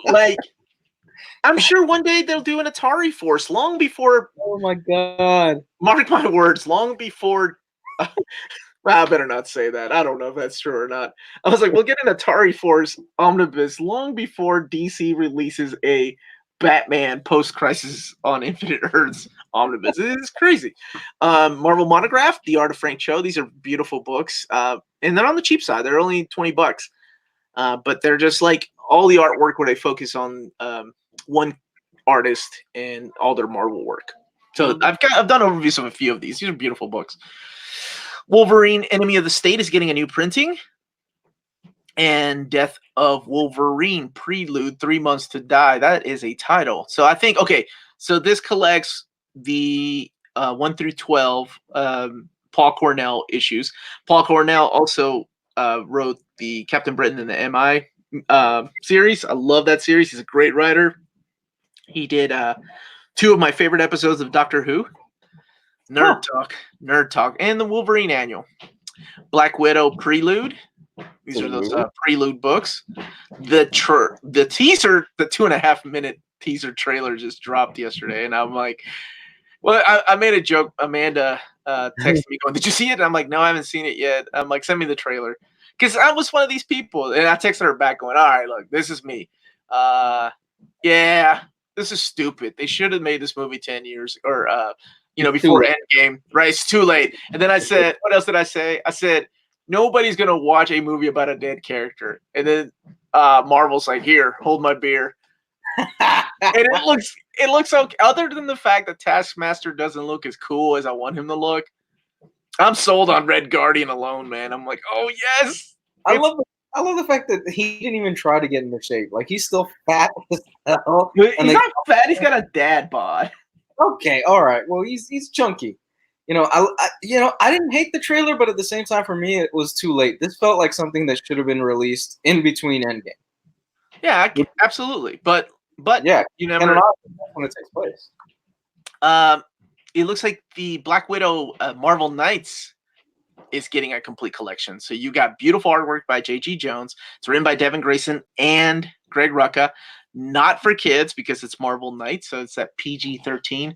Like, I'm sure one day they'll do an Atari Force long before. Oh my god! Mark my words, long before. I better not say that. I don't know if that's true or not. I was like, we'll get an Atari Force omnibus long before DC releases a Batman post-Crisis on Infinite Earths omnibus. It is crazy. Marvel Monograph, The Art of Frank Cho. These are beautiful books. And they're on the cheap side. They're only $20. But they're just like all the artwork where they focus on one artist and all their Marvel work. So I've done overviews of a few of these. These are beautiful books. Wolverine, Enemy of the State is getting a new printing. And Death of Wolverine, Prelude, 3 Months to Die. That is a title. So I think, okay, so this collects the 1 through 12 Paul Cornell issues. Paul Cornell also wrote the Captain Britain and the MI series. I love that series. He's a great writer. He did 2 of my favorite episodes of Doctor Who. Nerd Talk, and the Wolverine Annual. Black Widow Prelude. These are those Prelude books. The teaser, the 2.5-minute teaser trailer just dropped yesterday, and I'm like, well, I made a joke. Amanda texted me going, "Did you see it?" And I'm like, "No, I haven't seen it yet." I'm like, "Send me the trailer," because I was one of these people, and I texted her back going, "All right, look, this is me. Yeah, this is stupid. They should have made this movie 10 years or It's before too Endgame. Right? It's too late. And then I said, what else did I say? I said nobody's gonna watch a movie about a dead character. And then Marvel's like, here, hold my beer. And it looks okay. Other than the fact that Taskmaster doesn't look as cool as I want him to look, I'm sold on Red Guardian alone, man. I'm like, oh yes. I love the fact that he didn't even try to get into shape. Like he's still fat as hell. He's not fat. He's got a dad bod. Okay, all right. Well, he's chunky. I didn't hate the trailer, but at the same time, for me, it was too late. This felt like something that should have been released in between Endgame. Yeah, absolutely. But yeah, you never when it takes place. It looks like the Black Widow Marvel Knights is getting a complete collection. So you got beautiful artwork by J.G. Jones. It's written by Devin Grayson and Greg Rucka. Not for kids because it's Marvel Knights, so it's at PG-13.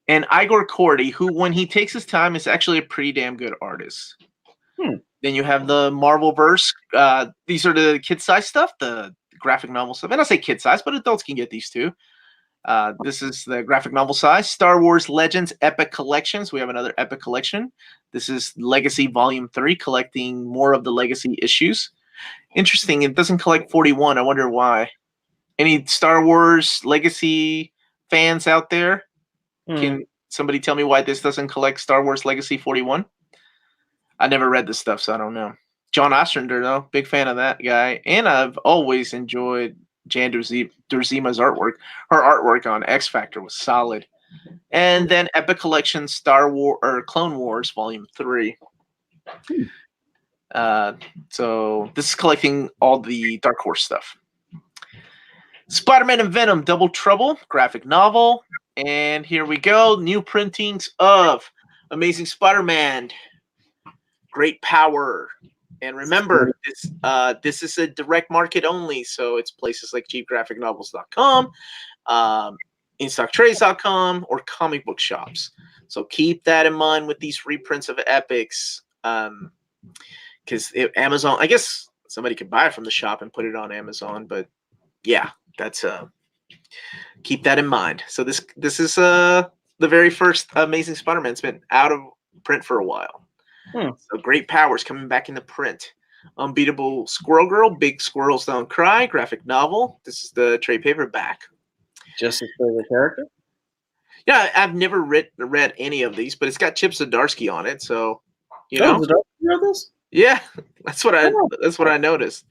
And Igor Kordy, who when he takes his time is actually a pretty damn good artist. Then you have the Marvelverse. These are the kid-size stuff, the graphic novel stuff. And I say kid-size, but adults can get these too. This is the graphic novel size. Star Wars Legends Epic Collections. We have another Epic Collection. This is Legacy Volume 3, collecting more of the Legacy issues. Interesting. It doesn't collect 41. I wonder why. Any Star Wars Legacy fans out there? Can somebody tell me why this doesn't collect Star Wars Legacy 41? I never read this stuff, so I don't know. John Ostrander, though. Big fan of that guy. And I've always enjoyed Jan Durzima's artwork. Her artwork on X Factor was solid. And then Epic Collection Star Wars or Clone Wars Volume 3. So this is collecting all the Dark Horse stuff. Spider-Man and Venom Double Trouble graphic novel. And here we go. New printings of Amazing Spider-Man. Great Power. And remember, this is a direct market only, so it's places like cheapgraphicnovels.com, instocktrades.com, or comic book shops. So keep that in mind with these reprints of Epics, because Amazon, I guess somebody could buy it from the shop and put it on Amazon, but yeah, that's keep that in mind. So this is the very first Amazing Spider-Man. It's been out of print for a while. So Great Powers coming back into print. Unbeatable Squirrel Girl, Big Squirrels Don't Cry, graphic novel. This is the trade paperback. Just his favorite character? Yeah, I've never read any of these, but it's got Chip Zdarsky on it, so you know. Zdarsky wrote this? Yeah, that's what I noticed.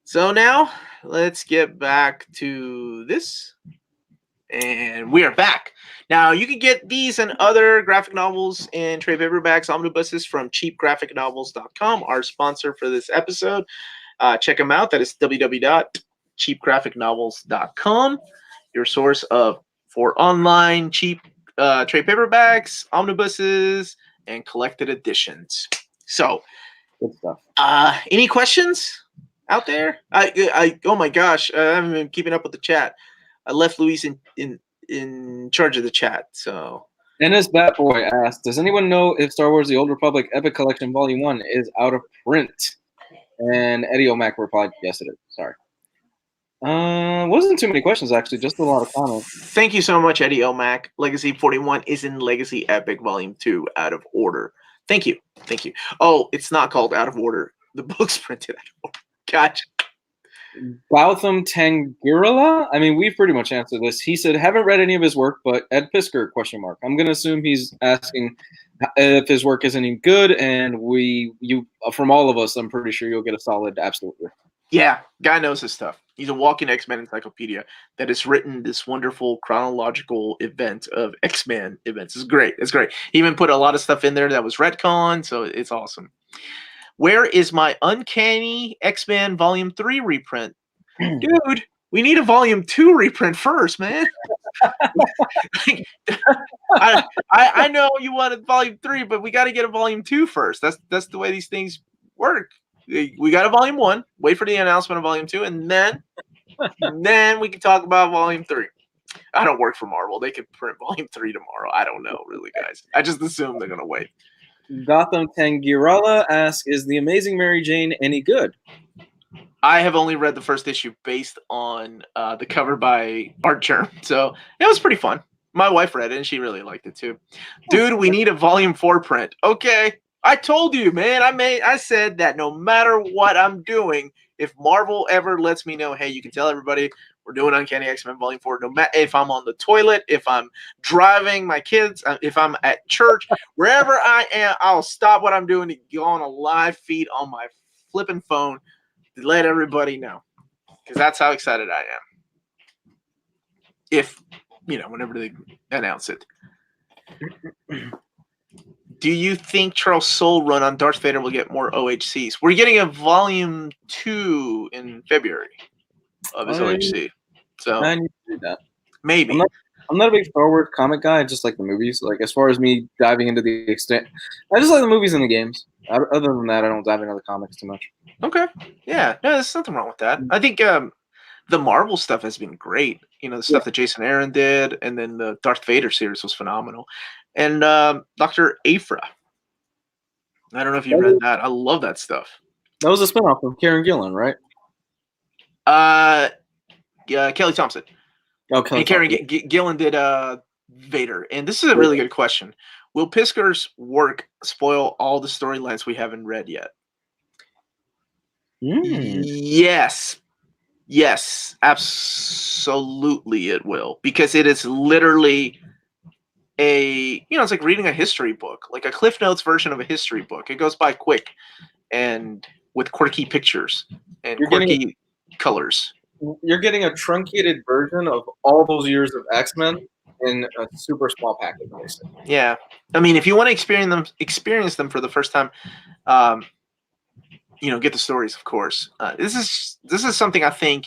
So now let's get back to this. And we are back. Now, you can get these and other graphic novels and trade paperbacks, omnibuses from cheapgraphicnovels.com, our sponsor for this episode. Check them out. That is www.cheapgraphicnovels.com, your source for online cheap trade paperbacks, omnibuses, and collected editions. So, good stuff. Any questions out there? Oh my gosh, I haven't been keeping up with the chat. I left Luis in charge of the chat. So, Dennis Bat Boy asked, "Does anyone know if Star Wars: The Old Republic Epic Collection Volume 1 is out of print?" And Eddie O'Mac replied, "Yes, it is." Sorry. Wasn't too many questions actually, just a lot of comments. Thank you so much, Eddie O'Mac. Legacy 41 is in Legacy Epic Volume 2, out of order. Thank you. Oh, it's not called out of order. The book's printed out of order. Gotcha. Gautam Tangirala? I mean, we've pretty much answered this. He said, haven't read any of his work, but Ed Pisker, ? I'm going to assume he's asking if his work isn't any good, and from all of us, I'm pretty sure you'll get a solid absolutely. Yeah, guy knows his stuff. He's a walking X-Men encyclopedia that has written this wonderful chronological event of X-Men events. It's great. He even put a lot of stuff in there that was retcon, so it's awesome. Where is my Uncanny X-Men Volume 3 reprint? Dude, we need a Volume 2 reprint first, man. I know you wanted Volume 3, but we got to get a Volume 2 first. That's the way these things work. We got a Volume 1. Wait for the announcement of Volume 2, and then we can talk about Volume 3. I don't work for Marvel. They could print Volume 3 tomorrow. I don't know, really, guys. I just assume they're going to wait. Gotham Tangirala asks, is the Amazing Mary Jane any good? I have only read the first issue based on the cover by Art Germ, so it was pretty fun. My wife read it and she really liked it too. Dude, we need a volume 4 print. Okay, I told you, man. I said that no matter what I'm doing, if Marvel ever lets me know, hey, you can tell everybody we're doing Uncanny X-Men Volume 4. No matter if I'm on the toilet, if I'm driving my kids, if I'm at church, wherever I am, I'll stop what I'm doing to go on a live feed on my flipping phone to let everybody know, because that's how excited I am. If, whenever they announce it. Do you think Charles Soule run on Darth Vader will get more OHCs? We're getting a volume 2 in February of his OHC. So I need to do that. maybe. I'm not a big Star Wars comic guy. I just like the movies. Like, as far as me diving into the extent, I just like the movies and the games. Other than that, I don't dive into the comics too much. Okay. Yeah. No, there's nothing wrong with that. I think the Marvel stuff has been great. The stuff that Jason Aaron did, and then the Darth Vader series was phenomenal. And Dr. Aphra. I don't know if you read that. I love that stuff. That was a spinoff from Karen Gillan, right? Yeah, Kelly Thompson. Oh, Kelly And Karen Thompson. Gillan did Vader. And this is a really good question. Will Pisker's work spoil all the storylines we haven't read yet? Yes. Yes, absolutely it will. Because it is literally it's like reading a history book, like a Cliff Notes version of a history book. It goes by quick and with quirky pictures and quirky colors. You're getting a truncated version of all those years of X-Men in a super small package, basically. Yeah. I mean, if you want to experience them for the first time, get the stories, of course. This is something I think,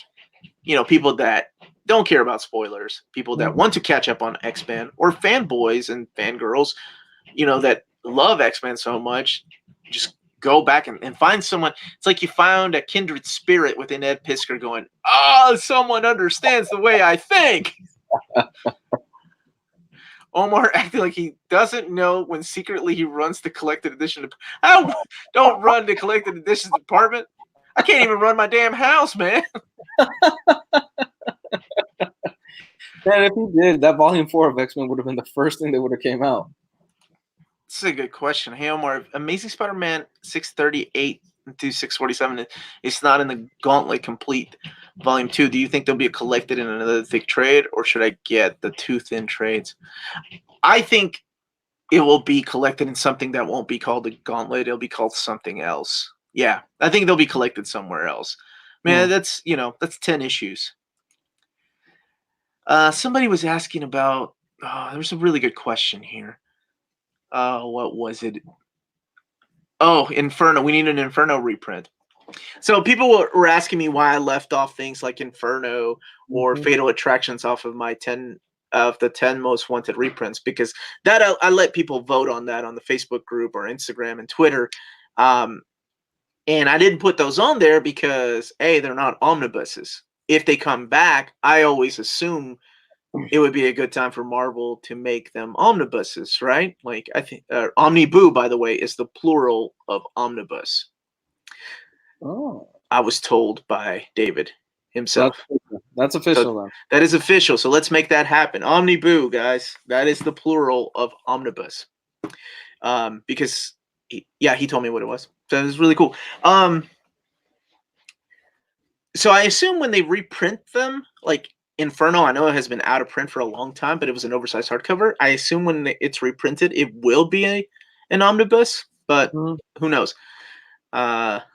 people that don't care about spoilers, people that want to catch up on X-Men, or fanboys and fangirls, that love X-Men so much, just go back and find someone. It's like you found a kindred spirit within Ed Piskor going, someone understands the way I think. Omar acting like he doesn't know when secretly he runs the collected edition. I don't run the collected editions department. I can't even run my damn house, man. Man, if he did, that volume 4 of X-Men would have been the first thing that would have came out. This is a good question. Hey, Omar, Amazing Spider-Man 638 to 647, it's not in the Gauntlet Complete Volume 2. Do you think they'll be collected in another thick trade, or should I get the 2 thin trades? I think it will be collected in something that won't be called the Gauntlet. It'll be called something else. Yeah, I think they'll be collected somewhere else. Man, that's 10 issues. Somebody was asking about, there's a really good question here. What was it? Oh, Inferno. We need an Inferno reprint. So people were asking me why I left off things like Inferno or Fatal Attractions off of my 10 of the 10 most wanted reprints, because that I let people vote on that on the Facebook group or Instagram and Twitter. And I didn't put those on there because they're not omnibuses. If they come back, I always assume it would be a good time for Marvel to make them omnibuses, right? Like, I think omniboo, by the way, is the plural of omnibus. Oh, I was told by David himself. That's official, So then. that is official. So let's make that happen. Omniboo, guys. That is the plural of omnibus. Because he told me what it was. So it was really cool. So I assume when they reprint them, like Inferno, I know it has been out of print for a long time, but it was an oversized hardcover. I assume when it's reprinted, it will be an omnibus, but who knows? But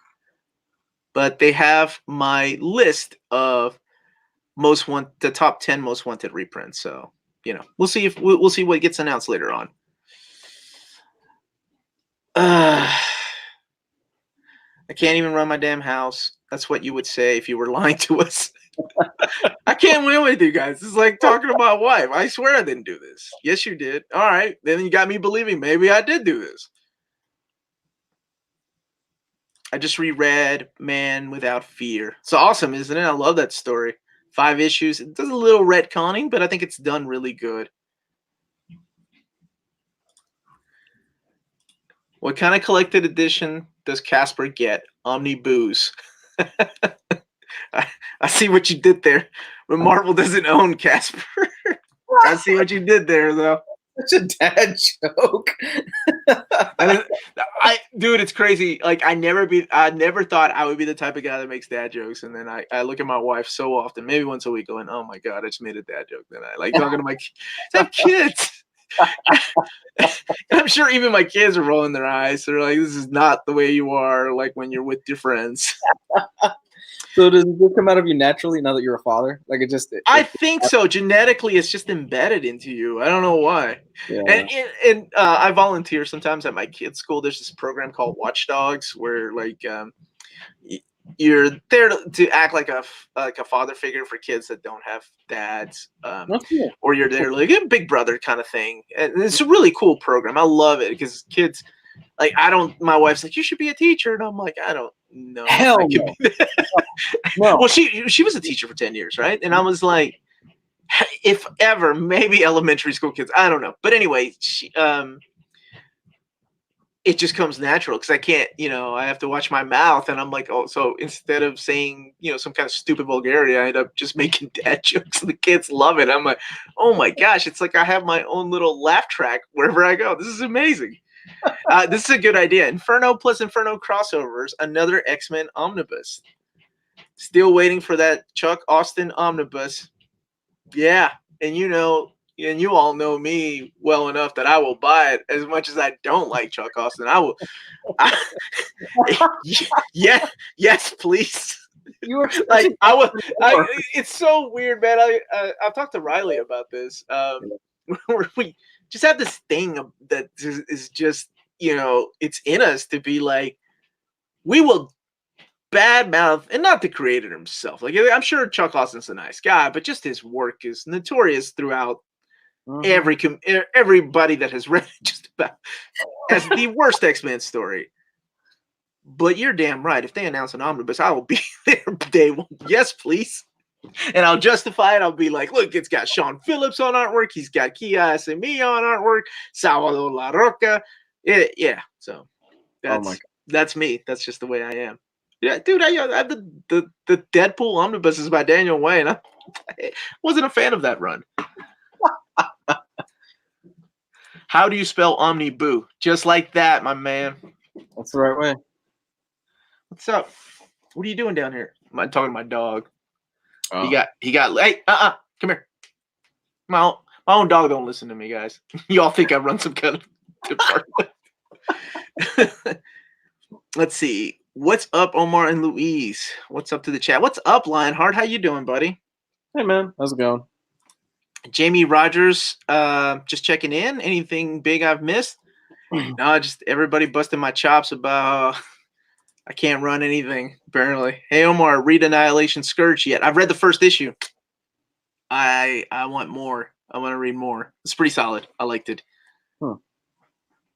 they have my list of the top 10 most wanted reprints. So we'll see if we'll see what gets announced later on. I can't even run my damn house. That's what you would say if you were lying to us. I can't win with you guys. It's like talking to my wife. I swear I didn't do this. Yes, you did. All right. Then you got me believing maybe I did do this. I just reread Man Without Fear. It's awesome, isn't it? I love that story. 5 issues. It does a little retconning, but I think it's done really good. What kind of collected edition does Casper get? Omnibus. I see what you did there. When Marvel doesn't own Casper. I see what you did there, though. Such a dad joke. Dude, it's crazy. Like I never thought I would be the type of guy that makes dad jokes, and then I look at my wife so often, maybe once a week, going, "Oh my god, I just made a dad joke." Then I like talking to my kids. I'm sure even my kids are rolling their eyes. They're like, "This is not the way you are, like when you're with your friends." So does it come out of you naturally now that you're a father? Like I think so. Genetically, it's just embedded into you. I don't know why. Yeah. And I volunteer sometimes at my kids' school. There's this program called Watchdogs where like you're there to act like a father figure for kids that don't have dads, cool. or you're there like a big brother kind of thing. And it's a really cool program. I love it because kids. Like my wife's like, you should be a teacher, and I'm like, I don't know. Hell no. No. Well, she was a teacher for 10 years, right? And I was like, if ever, maybe elementary school kids, I don't know. But anyway, it just comes natural because I can't, I have to watch my mouth, and I'm like, oh, so instead of saying, some kind of stupid vulgarity, I end up just making dad jokes, and the kids love it. I'm like, oh my gosh, it's like I have my own little laugh track wherever I go. This is amazing. This is a good idea. Inferno plus Inferno crossovers, another X-Men omnibus. Still waiting for that Chuck Austin omnibus. Yeah, and you all know me well enough that I will buy it as much as I don't like Chuck Austin. I will. Yes, please. You were like it's so weird, man. I've talked to Reilly about this. Where we just have this thing that is just, it's in us to be like, we will badmouth, and not the creator himself. Like, I'm sure Chuck Austin's a nice guy, but just his work is notorious throughout everybody that has read it just about as the worst X-Men story. But you're damn right. If they announce an omnibus, I will be there day one. Yes, please. And I'll justify it. I'll be like, look, it's got Sean Phillips on artwork. He's got Kia Asemi on artwork. Salvador La Roca. Yeah. So that's me. That's just the way I am. Yeah, dude, I have the Deadpool omnibuses by Daniel Wayne. I wasn't a fan of that run. How do you spell omniboo? Just like that, my man. That's the right way. What's up? What are you doing down here? I'm talking to my dog. Oh. He got. Hey, come here. My own dog don't listen to me, guys. Y'all think I run some kind of department? Let's see. What's up, Omar and Louise? What's up to the chat? What's up, Lionheart? How you doing, buddy? Hey, man. How's it going? Jamie Rogers, just checking in. Anything big I've missed? No, just everybody busting my chops about I can't run anything, apparently. Hey, Omar, read Annihilation Scourge yet? I've read the first issue. I want more. I want to read more. It's pretty solid. I liked it. Huh.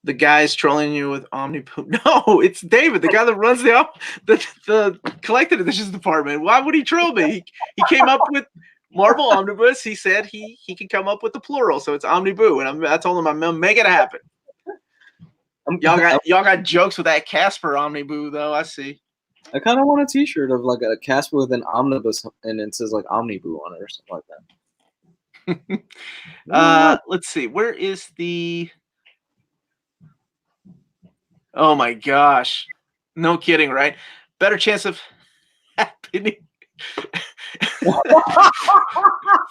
The guy's trolling you with Omnipoop. No, it's David, the guy that runs the collected editions department. Why would he troll me? He came up with Marvel Omnibus. He said he can come up with the plural, so it's Omniboo. And I told him I'm gonna make it happen. Y'all got jokes with that Casper Omniboo though. I see. I kind of want a T-shirt of like a Casper with an omnibus and it says like Omniboo on it or something like that. Let's see. Where is the? Oh my gosh! No kidding, right? Better chance of happening.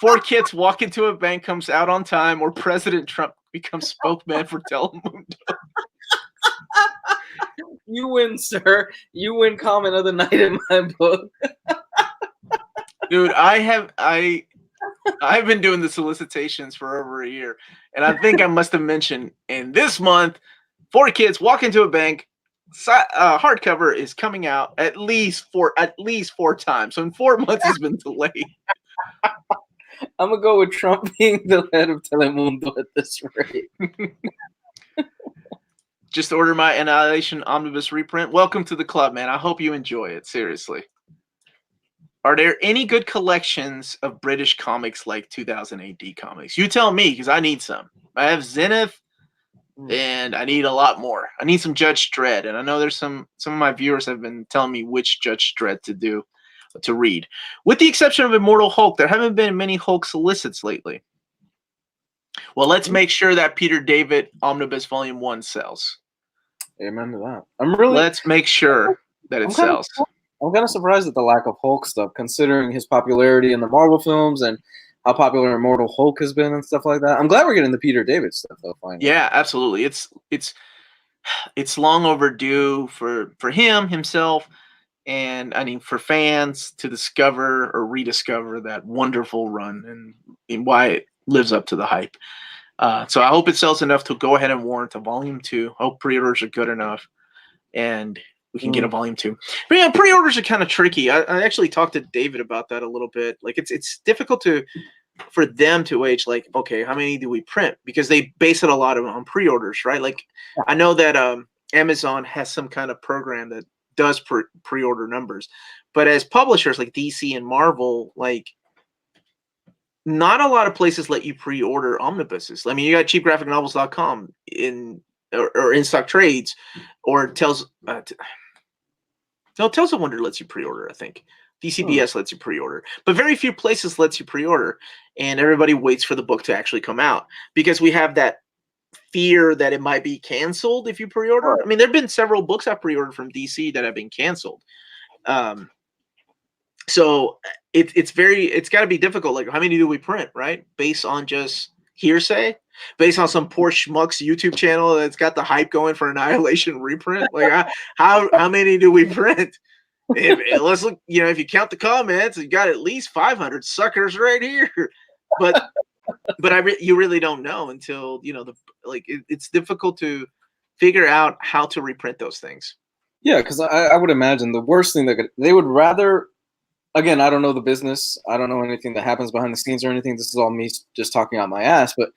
4 kids walk into a bank, comes out on time, or President Trump becomes spokesman for Telemundo. You win, sir. You win comment of the night in my book. Dude, I've been doing the solicitations for over a year, and I think I must have mentioned in this month, 4 kids walk into a bank. Hardcover is coming out at least 4 times. So in 4 months, it's been delayed. I'm gonna go with Trump being the head of Telemundo at this rate. Just order my Annihilation Omnibus reprint. Welcome to the club, man. I hope you enjoy it. Seriously. Are there any good collections of British comics like 2000 AD comics? You tell me, because I need some. I have Zenith, and I need a lot more. I need some Judge Dredd, and I know there's some of my viewers have been telling me which Judge Dredd to read. With the exception of Immortal Hulk, there haven't been many Hulk solicits lately. Well, let's make sure that Peter David Omnibus Volume 1 sells. Amen to that. Let's make sure that it sells. I'm kind of surprised at the lack of Hulk stuff, considering his popularity in the Marvel films and how popular Immortal Hulk has been and stuff like that. I'm glad we're getting the Peter David stuff, though, finally. Yeah, absolutely. It's long overdue for him, himself, and I mean for fans to discover or rediscover that wonderful run and why it lives up to the hype. So I hope it sells enough to go ahead and warrant a volume 2. I hope pre-orders are good enough, and we can get a volume 2. But yeah, pre-orders are kind of tricky. I actually talked to David about that a little bit. Like it's difficult for them to age, like, okay, how many do we print? Because they base it a lot on pre-orders, right? Like I know that Amazon has some kind of program that does pre-order numbers, but as publishers like DC and Marvel, like not a lot of places let you pre-order omnibuses. I mean, you got cheapgraphicnovels.com or in stock trades, or Tales of Wonder lets you pre-order, I think. DCBS lets you pre-order, but very few places lets you pre-order, and everybody waits for the book to actually come out because we have that fear that it might be canceled if you pre-order. I mean, there have been several books I've pre-ordered from DC that have been canceled. So it's got to be difficult. Like, how many do we print, right? Based on just hearsay, based on some poor schmuck's YouTube channel that's got the hype going for Annihilation reprint. Like, how many do we print? Let's look. If you count the comments, you got at least 500 suckers right here. But you really don't know until it's difficult to figure out how to reprint those things. Yeah, because I would imagine the worst thing they would rather. Again, I don't know the business. I don't know anything that happens behind the scenes or anything. This is all me just talking out my ass. But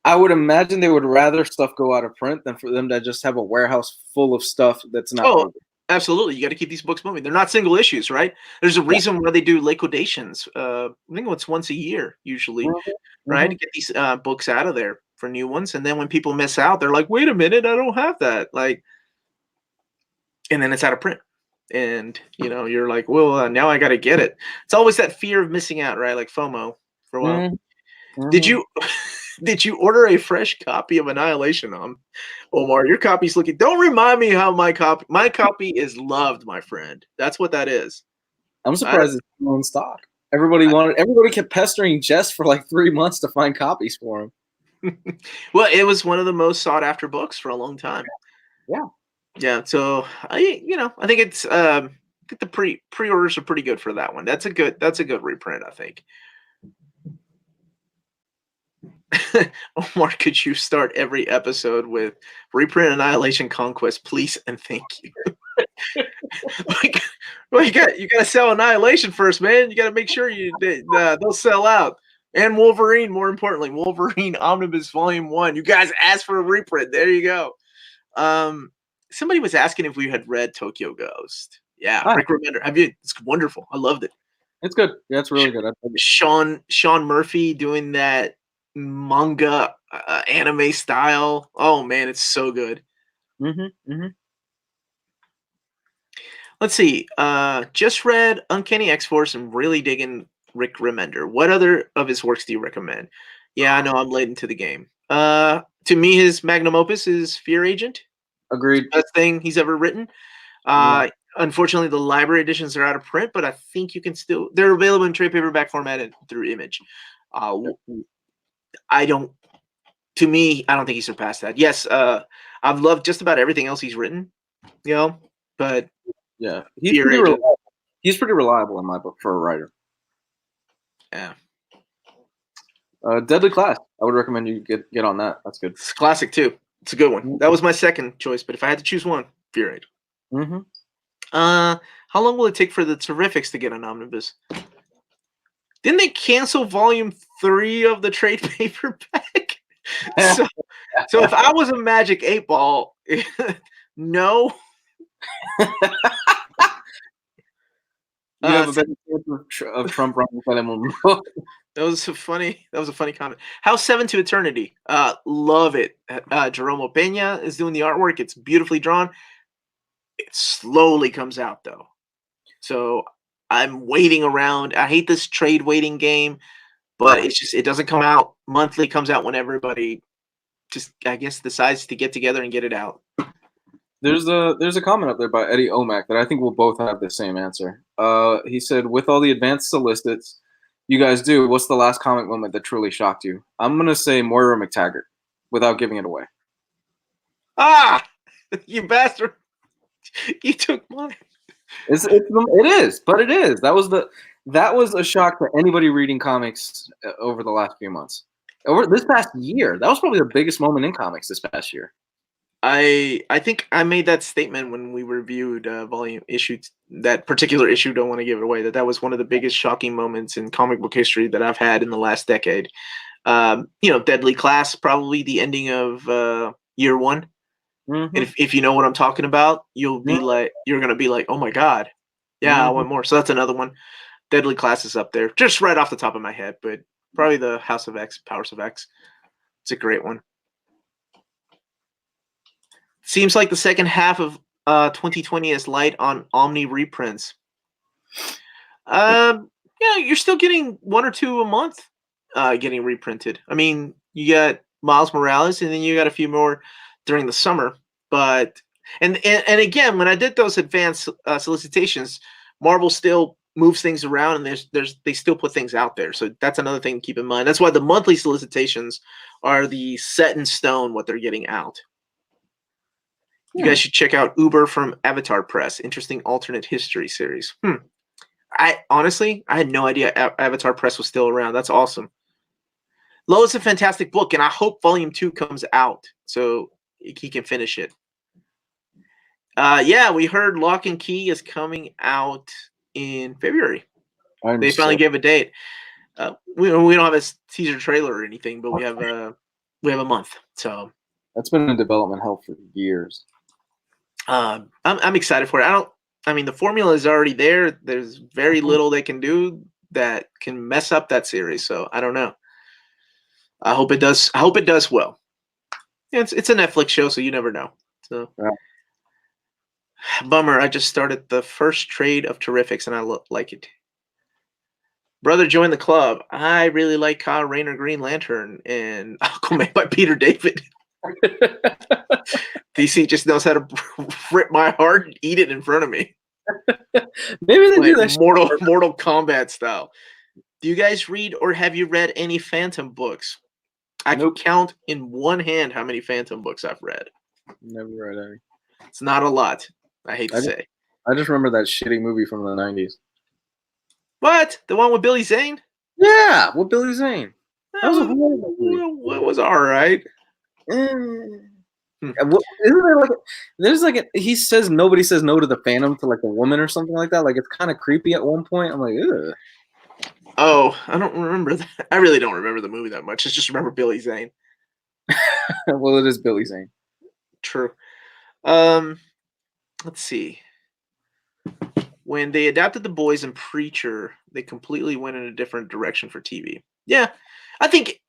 I would imagine they would rather stuff go out of print than for them to just have a warehouse full of stuff that's not. Oh, absolutely. You got to keep these books moving. They're not single issues, right? There's a reason why they do liquidations. I think it's once a year usually, right? To get these books out of there for new ones. And then when people miss out, they're like, wait a minute, I don't have that. And then it's out of print. And you're like, well, now I got to get it. It's always that fear of missing out, right? Like FOMO for a while. Did you order a fresh copy of Annihilation Omar? Your copy's looking. Don't remind me how my copy is loved, my friend. That's what that is. I'm surprised it's still in stock. Everybody kept pestering Jess for like 3 months to find copies for him. Well, it was one of the most sought after books for a long time. Yeah, so I think it's I think the pre-orders are pretty good for that one. That's a good reprint, I think. Omar, could you start every episode with reprint Annihilation Conquest, please and thank you? Well, you got to sell Annihilation first, man. You got to make sure they'll sell out. And Wolverine, more importantly, Wolverine Omnibus Volume 1. You guys asked for a reprint. There you go. Somebody was asking if we had read Tokyo Ghost. Yeah, Rick Remender. Have you? It's wonderful. I loved it. It's good. Yeah, it's really good. Sean Murphy doing that manga anime style. Oh man, it's so good. Let's see. Just read Uncanny X-Force and really digging Rick Remender. What other of his works do you recommend? Yeah, I know I'm late into the game. To me, his magnum opus is Fear Agent. Agreed. Best thing he's ever written. Unfortunately, the library editions are out of print, but I think you can still. They're available in trade paperback format and through Image. I don't think he surpassed that. Yes, I've loved just about everything else he's written. But yeah, he's pretty reliable in my book for a writer. Yeah. Deadly Class. I would recommend you get on that. That's good. It's classic too. It's a good one. That was my second choice, but if I had to choose one, Fear Agent. How long will it take for the Terrifics to get an omnibus? Didn't they cancel Volume 3 of the trade paperback? So if I was a Magic 8-Ball, no. You have a better chance of Trump running for them. That was a funny. That was a funny comment. House 7 to Eternity. Love it. Jerome Pena is doing the artwork. It's beautifully drawn. It slowly comes out though, so I'm waiting around. I hate this trade waiting game, but it's just it doesn't come out monthly. It comes out when everybody just I guess decides to get together and get it out. There's a comment up there by Eddie Omac that I think we'll both have the same answer. He said, with all the advanced solicits you guys do, what's the last comic moment that truly shocked you? I'm gonna say Moira McTaggart, without giving it away. Ah, you bastard! You took mine. It is, but it is. That was a shock to anybody reading comics over the last few months. Over this past year, that was probably the biggest moment in comics this past year. I think I made that statement when we reviewed volume issue, that particular issue. Don't want to give it away. That was one of the biggest shocking moments in comic book history that I've had in the last decade. Deadly Class, probably the ending of year one. Mm-hmm. And if you know what I'm talking about, you're gonna be like, oh my god, yeah, I want more. So that's another one. Deadly Class is up there, just right off the top of my head, but probably the House of X, Powers of X. It's a great one. Seems like the second half of 2020 is light on Omni reprints. You're still getting one or two a month getting reprinted. I mean, you got Miles Morales, and then you got a few more during the summer. But and again, when I did those advanced solicitations, Marvel still moves things around, and they still put things out there. So that's another thing to keep in mind. That's why the monthly solicitations are the set in stone what they're getting out. You guys should check out Uber from Avatar Press. Interesting alternate history series. I had no idea Avatar Press was still around. That's awesome. Lowe's a fantastic book, and I hope Volume 2 comes out so he can finish it. We heard Lock and Key is coming out in February. They finally gave a date. We don't have a teaser trailer or anything, but we have a month. So that's been in development hell for years. I'm excited for it. The formula is already there. There's very little they can do that can mess up that series. So I don't know. I hope it does. I hope it does well. It's a Netflix show, so you never know. So bummer. I just started the first trade of Terrifics, and I like it. Brother, join the club. I really like Kyle Rayner Green Lantern and Aquaman by Peter David. DC just knows how to rip my heart and eat it in front of me. Maybe they do that Mortal Kombat style. Do you guys read or have you read any Phantom books? I can count in one hand how many Phantom books I've read. Never read any. It's not a lot. I hate to say. I just remember that shitty movie from the 90s. What? The one with Billy Zane? Yeah, with Billy Zane. That was a horrible movie. It was all right. Isn't there there's he says nobody says no to the Phantom to like a woman or something like that. Like it's kind of creepy at one point. I'm like, ugh. Oh, I don't remember that. I really don't remember the movie that much. I just remember Billy Zane. Well, it is Billy Zane. True. Let's see. When they adapted The Boys and Preacher, they completely went in a different direction for TV. Yeah, I think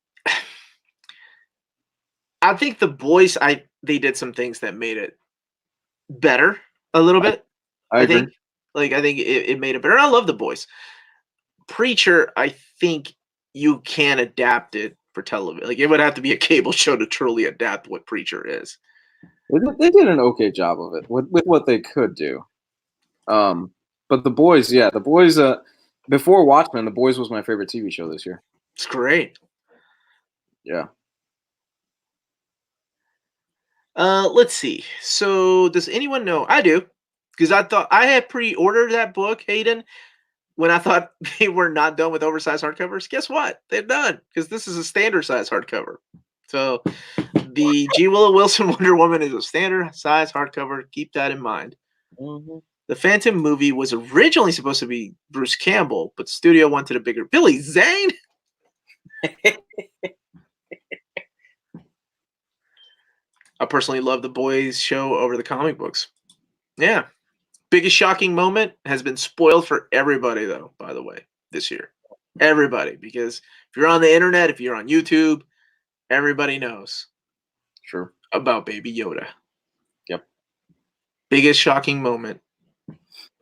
The Boys, they did some things that made it better a little bit. I agree. I think it made it better. I love The Boys. Preacher, I think you can adapt it for television. Like it would have to be a cable show to truly adapt what Preacher is. They did an okay job of it with what they could do. But The Boys, before Watchmen, The Boys was my favorite TV show this year. It's great. Yeah. Let's see. So does anyone know? I do, because I thought I had pre-ordered that book, Hayden, when I thought they were not done with oversized hardcovers. Guess what? They're done, because this is a standard size hardcover. So the G. Willow Wilson Wonder Woman is a standard size hardcover. Keep that in mind. Mm-hmm. The Phantom movie was originally supposed to be Bruce Campbell, but studio wanted a bigger Billy Zane. I personally love the Boys show over the comic books. Yeah. Biggest shocking moment has been spoiled for everybody, though, by the way, this year. Everybody, because if you're on the internet, if you're on YouTube, everybody knows Sure. about Baby Yoda. Yep. Biggest shocking moment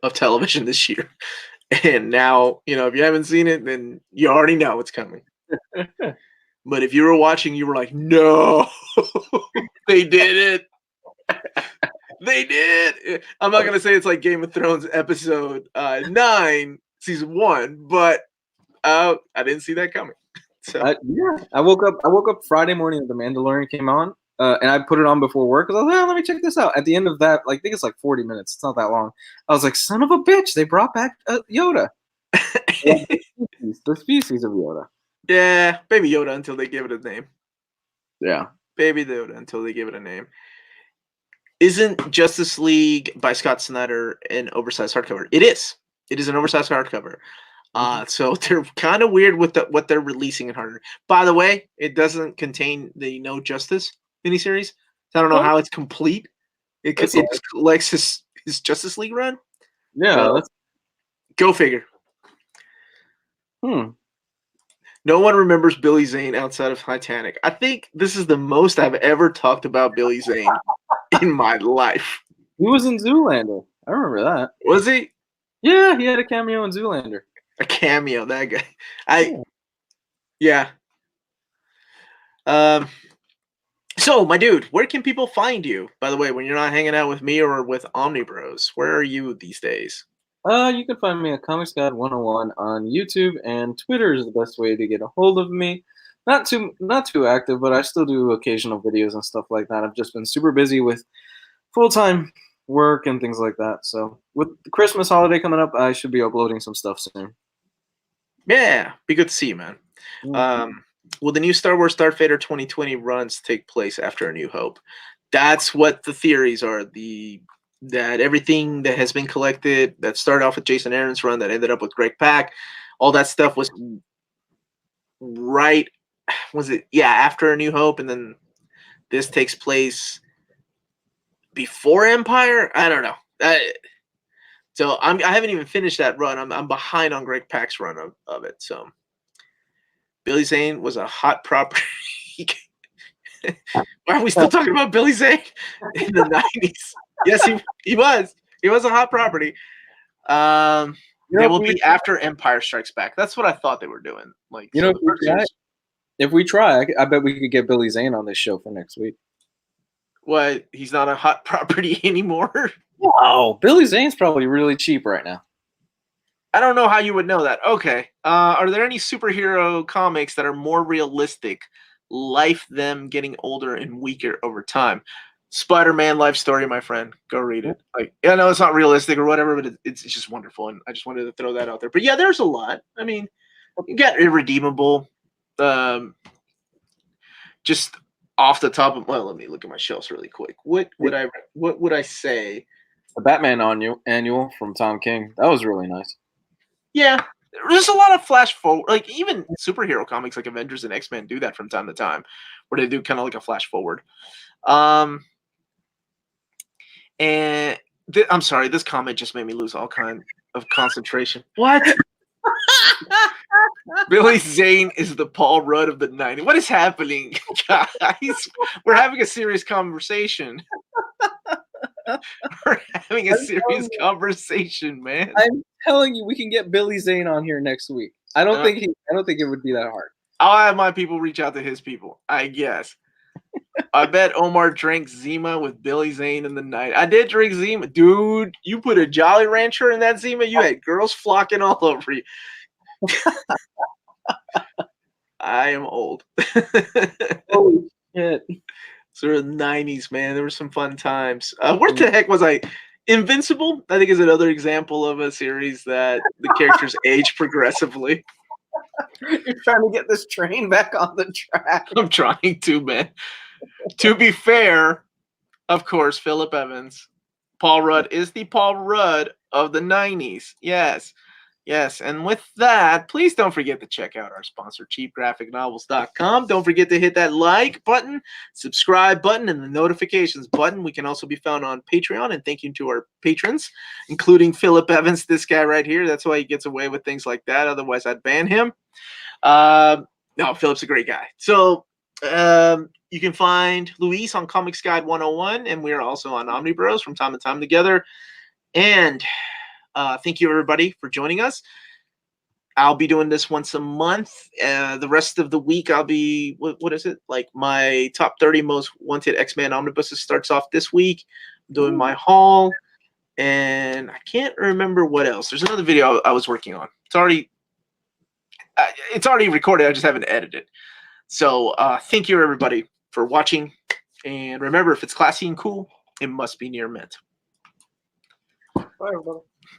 of television this year. And now, if you haven't seen it, then you already know what's coming. But if you were watching, you were like, no, they did it. They did. I'm not going to say it's like Game of Thrones episode 9, season 1, but I didn't see that coming. So I woke up Friday morning when The Mandalorian came on, and I put it on before work because I was like, let me check this out. At the end of that, I think it's like 40 minutes. It's not that long. I was like, son of a bitch, they brought back Yoda. The species of Yoda. Yeah, Baby Yoda until they give it a name. Yeah. Baby Yoda until they give it a name. Isn't Justice League by Scott Snyder an oversized hardcover? It is. It is an oversized hardcover. So they're kind of weird with what they're releasing in hardcover. By the way, it doesn't contain the No Justice miniseries. So I don't know how it's complete. It just collects his Justice League run. Yeah. Go figure. No one remembers Billy Zane outside of Titanic. I think this is the most I've ever talked about Billy Zane in my life. He was in Zoolander. I remember that. Was he? Yeah, he had a cameo in Zoolander. A cameo, that guy. Yeah. So, my dude, where can people find you? By the way, when you're not hanging out with me or with Omnibros, where are you these days? You can find me at Comics God 101 on YouTube, and Twitter is the best way to get a hold of me. Not too active, but I still do occasional videos and stuff like that. I've just been super busy with full-time work and things like that. So with the Christmas holiday coming up, I should be uploading some stuff soon. Yeah, be good to see you, man. Will the new Star Wars Starfighter 2020 runs take place after A New Hope? That's what the theories are. That everything that has been collected, that started off with Jason Aaron's run, that ended up with Greg Pak, all that stuff was after A New Hope, and then this takes place before Empire? I don't know. So I haven't even finished that run. I'm behind on Greg Pak's run of it. So Billy Zane was a hot property. Why are we still talking about Billy Zane in the 90s? Yes, he was. He was a hot property. They will be after Empire Strikes Back. That's what I thought they were doing. If we try, I bet we could get Billy Zane on this show for next week. What? He's not a hot property anymore? Wow, Billy Zane's probably really cheap right now. I don't know how you would know that. Okay. Are there any superhero comics that are more realistic, them getting older and weaker over time? Spider-Man life story, my friend. Go read it. I know it's not realistic or whatever, but it's just wonderful, and I just wanted to throw that out there. But yeah, there's a lot. I mean, you got Irredeemable. Just off the top of let me look at my shelves really quick. What would I say? The Batman annual from Tom King. That was really nice. Yeah, there's a lot of flash forward. Even superhero comics like Avengers and X-Men do that from time to time, where they do kind of like a flash forward. And I'm sorry, this comment just made me lose all kind of concentration. What? Billy Zane is the Paul Rudd of the 90s. What is happening, guys? We're having a serious conversation. We're having a serious conversation, man. I'm telling you, we can get Billy Zane on here next week. I don't think it would be that hard. I'll have my people reach out to his people, I guess. I bet Omar drank Zima with Billy Zane in the night. I did drink Zima. Dude, you put a Jolly Rancher in that Zima, you had girls flocking all over you. I am old. Holy shit. Sort of the 90s, man. There were some fun times. Where the heck was I? Invincible, I think, is another example of a series that the characters age progressively. You're trying to get this train back on the track. I'm trying to, man. To be fair, of course, Philip Evans. Paul Rudd is the Paul Rudd of the 90s. Yes. Yes, and with that, please don't forget to check out our sponsor, cheapgraphicnovels.com. Don't forget to hit that like button, subscribe button, and the notifications button. We can also be found on Patreon, and thank you to our patrons, including Philip Evans, this guy right here. That's why he gets away with things like that. Otherwise, I'd ban him. No, Philip's a great guy. So you can find Luis on Comics Guide 101, and we are also on Omnibus from time to time together. And thank you, everybody, for joining us. I'll be doing this once a month. The rest of the week, I'll be, what is it? Like my top 30 most wanted X-Men omnibuses starts off this week. I'm doing my haul. And I can't remember what else. There's another video I was working on. It's already recorded. I just haven't edited. So thank you, everybody, for watching. And remember, if it's classy and cool, it must be near mint. Bye, everybody.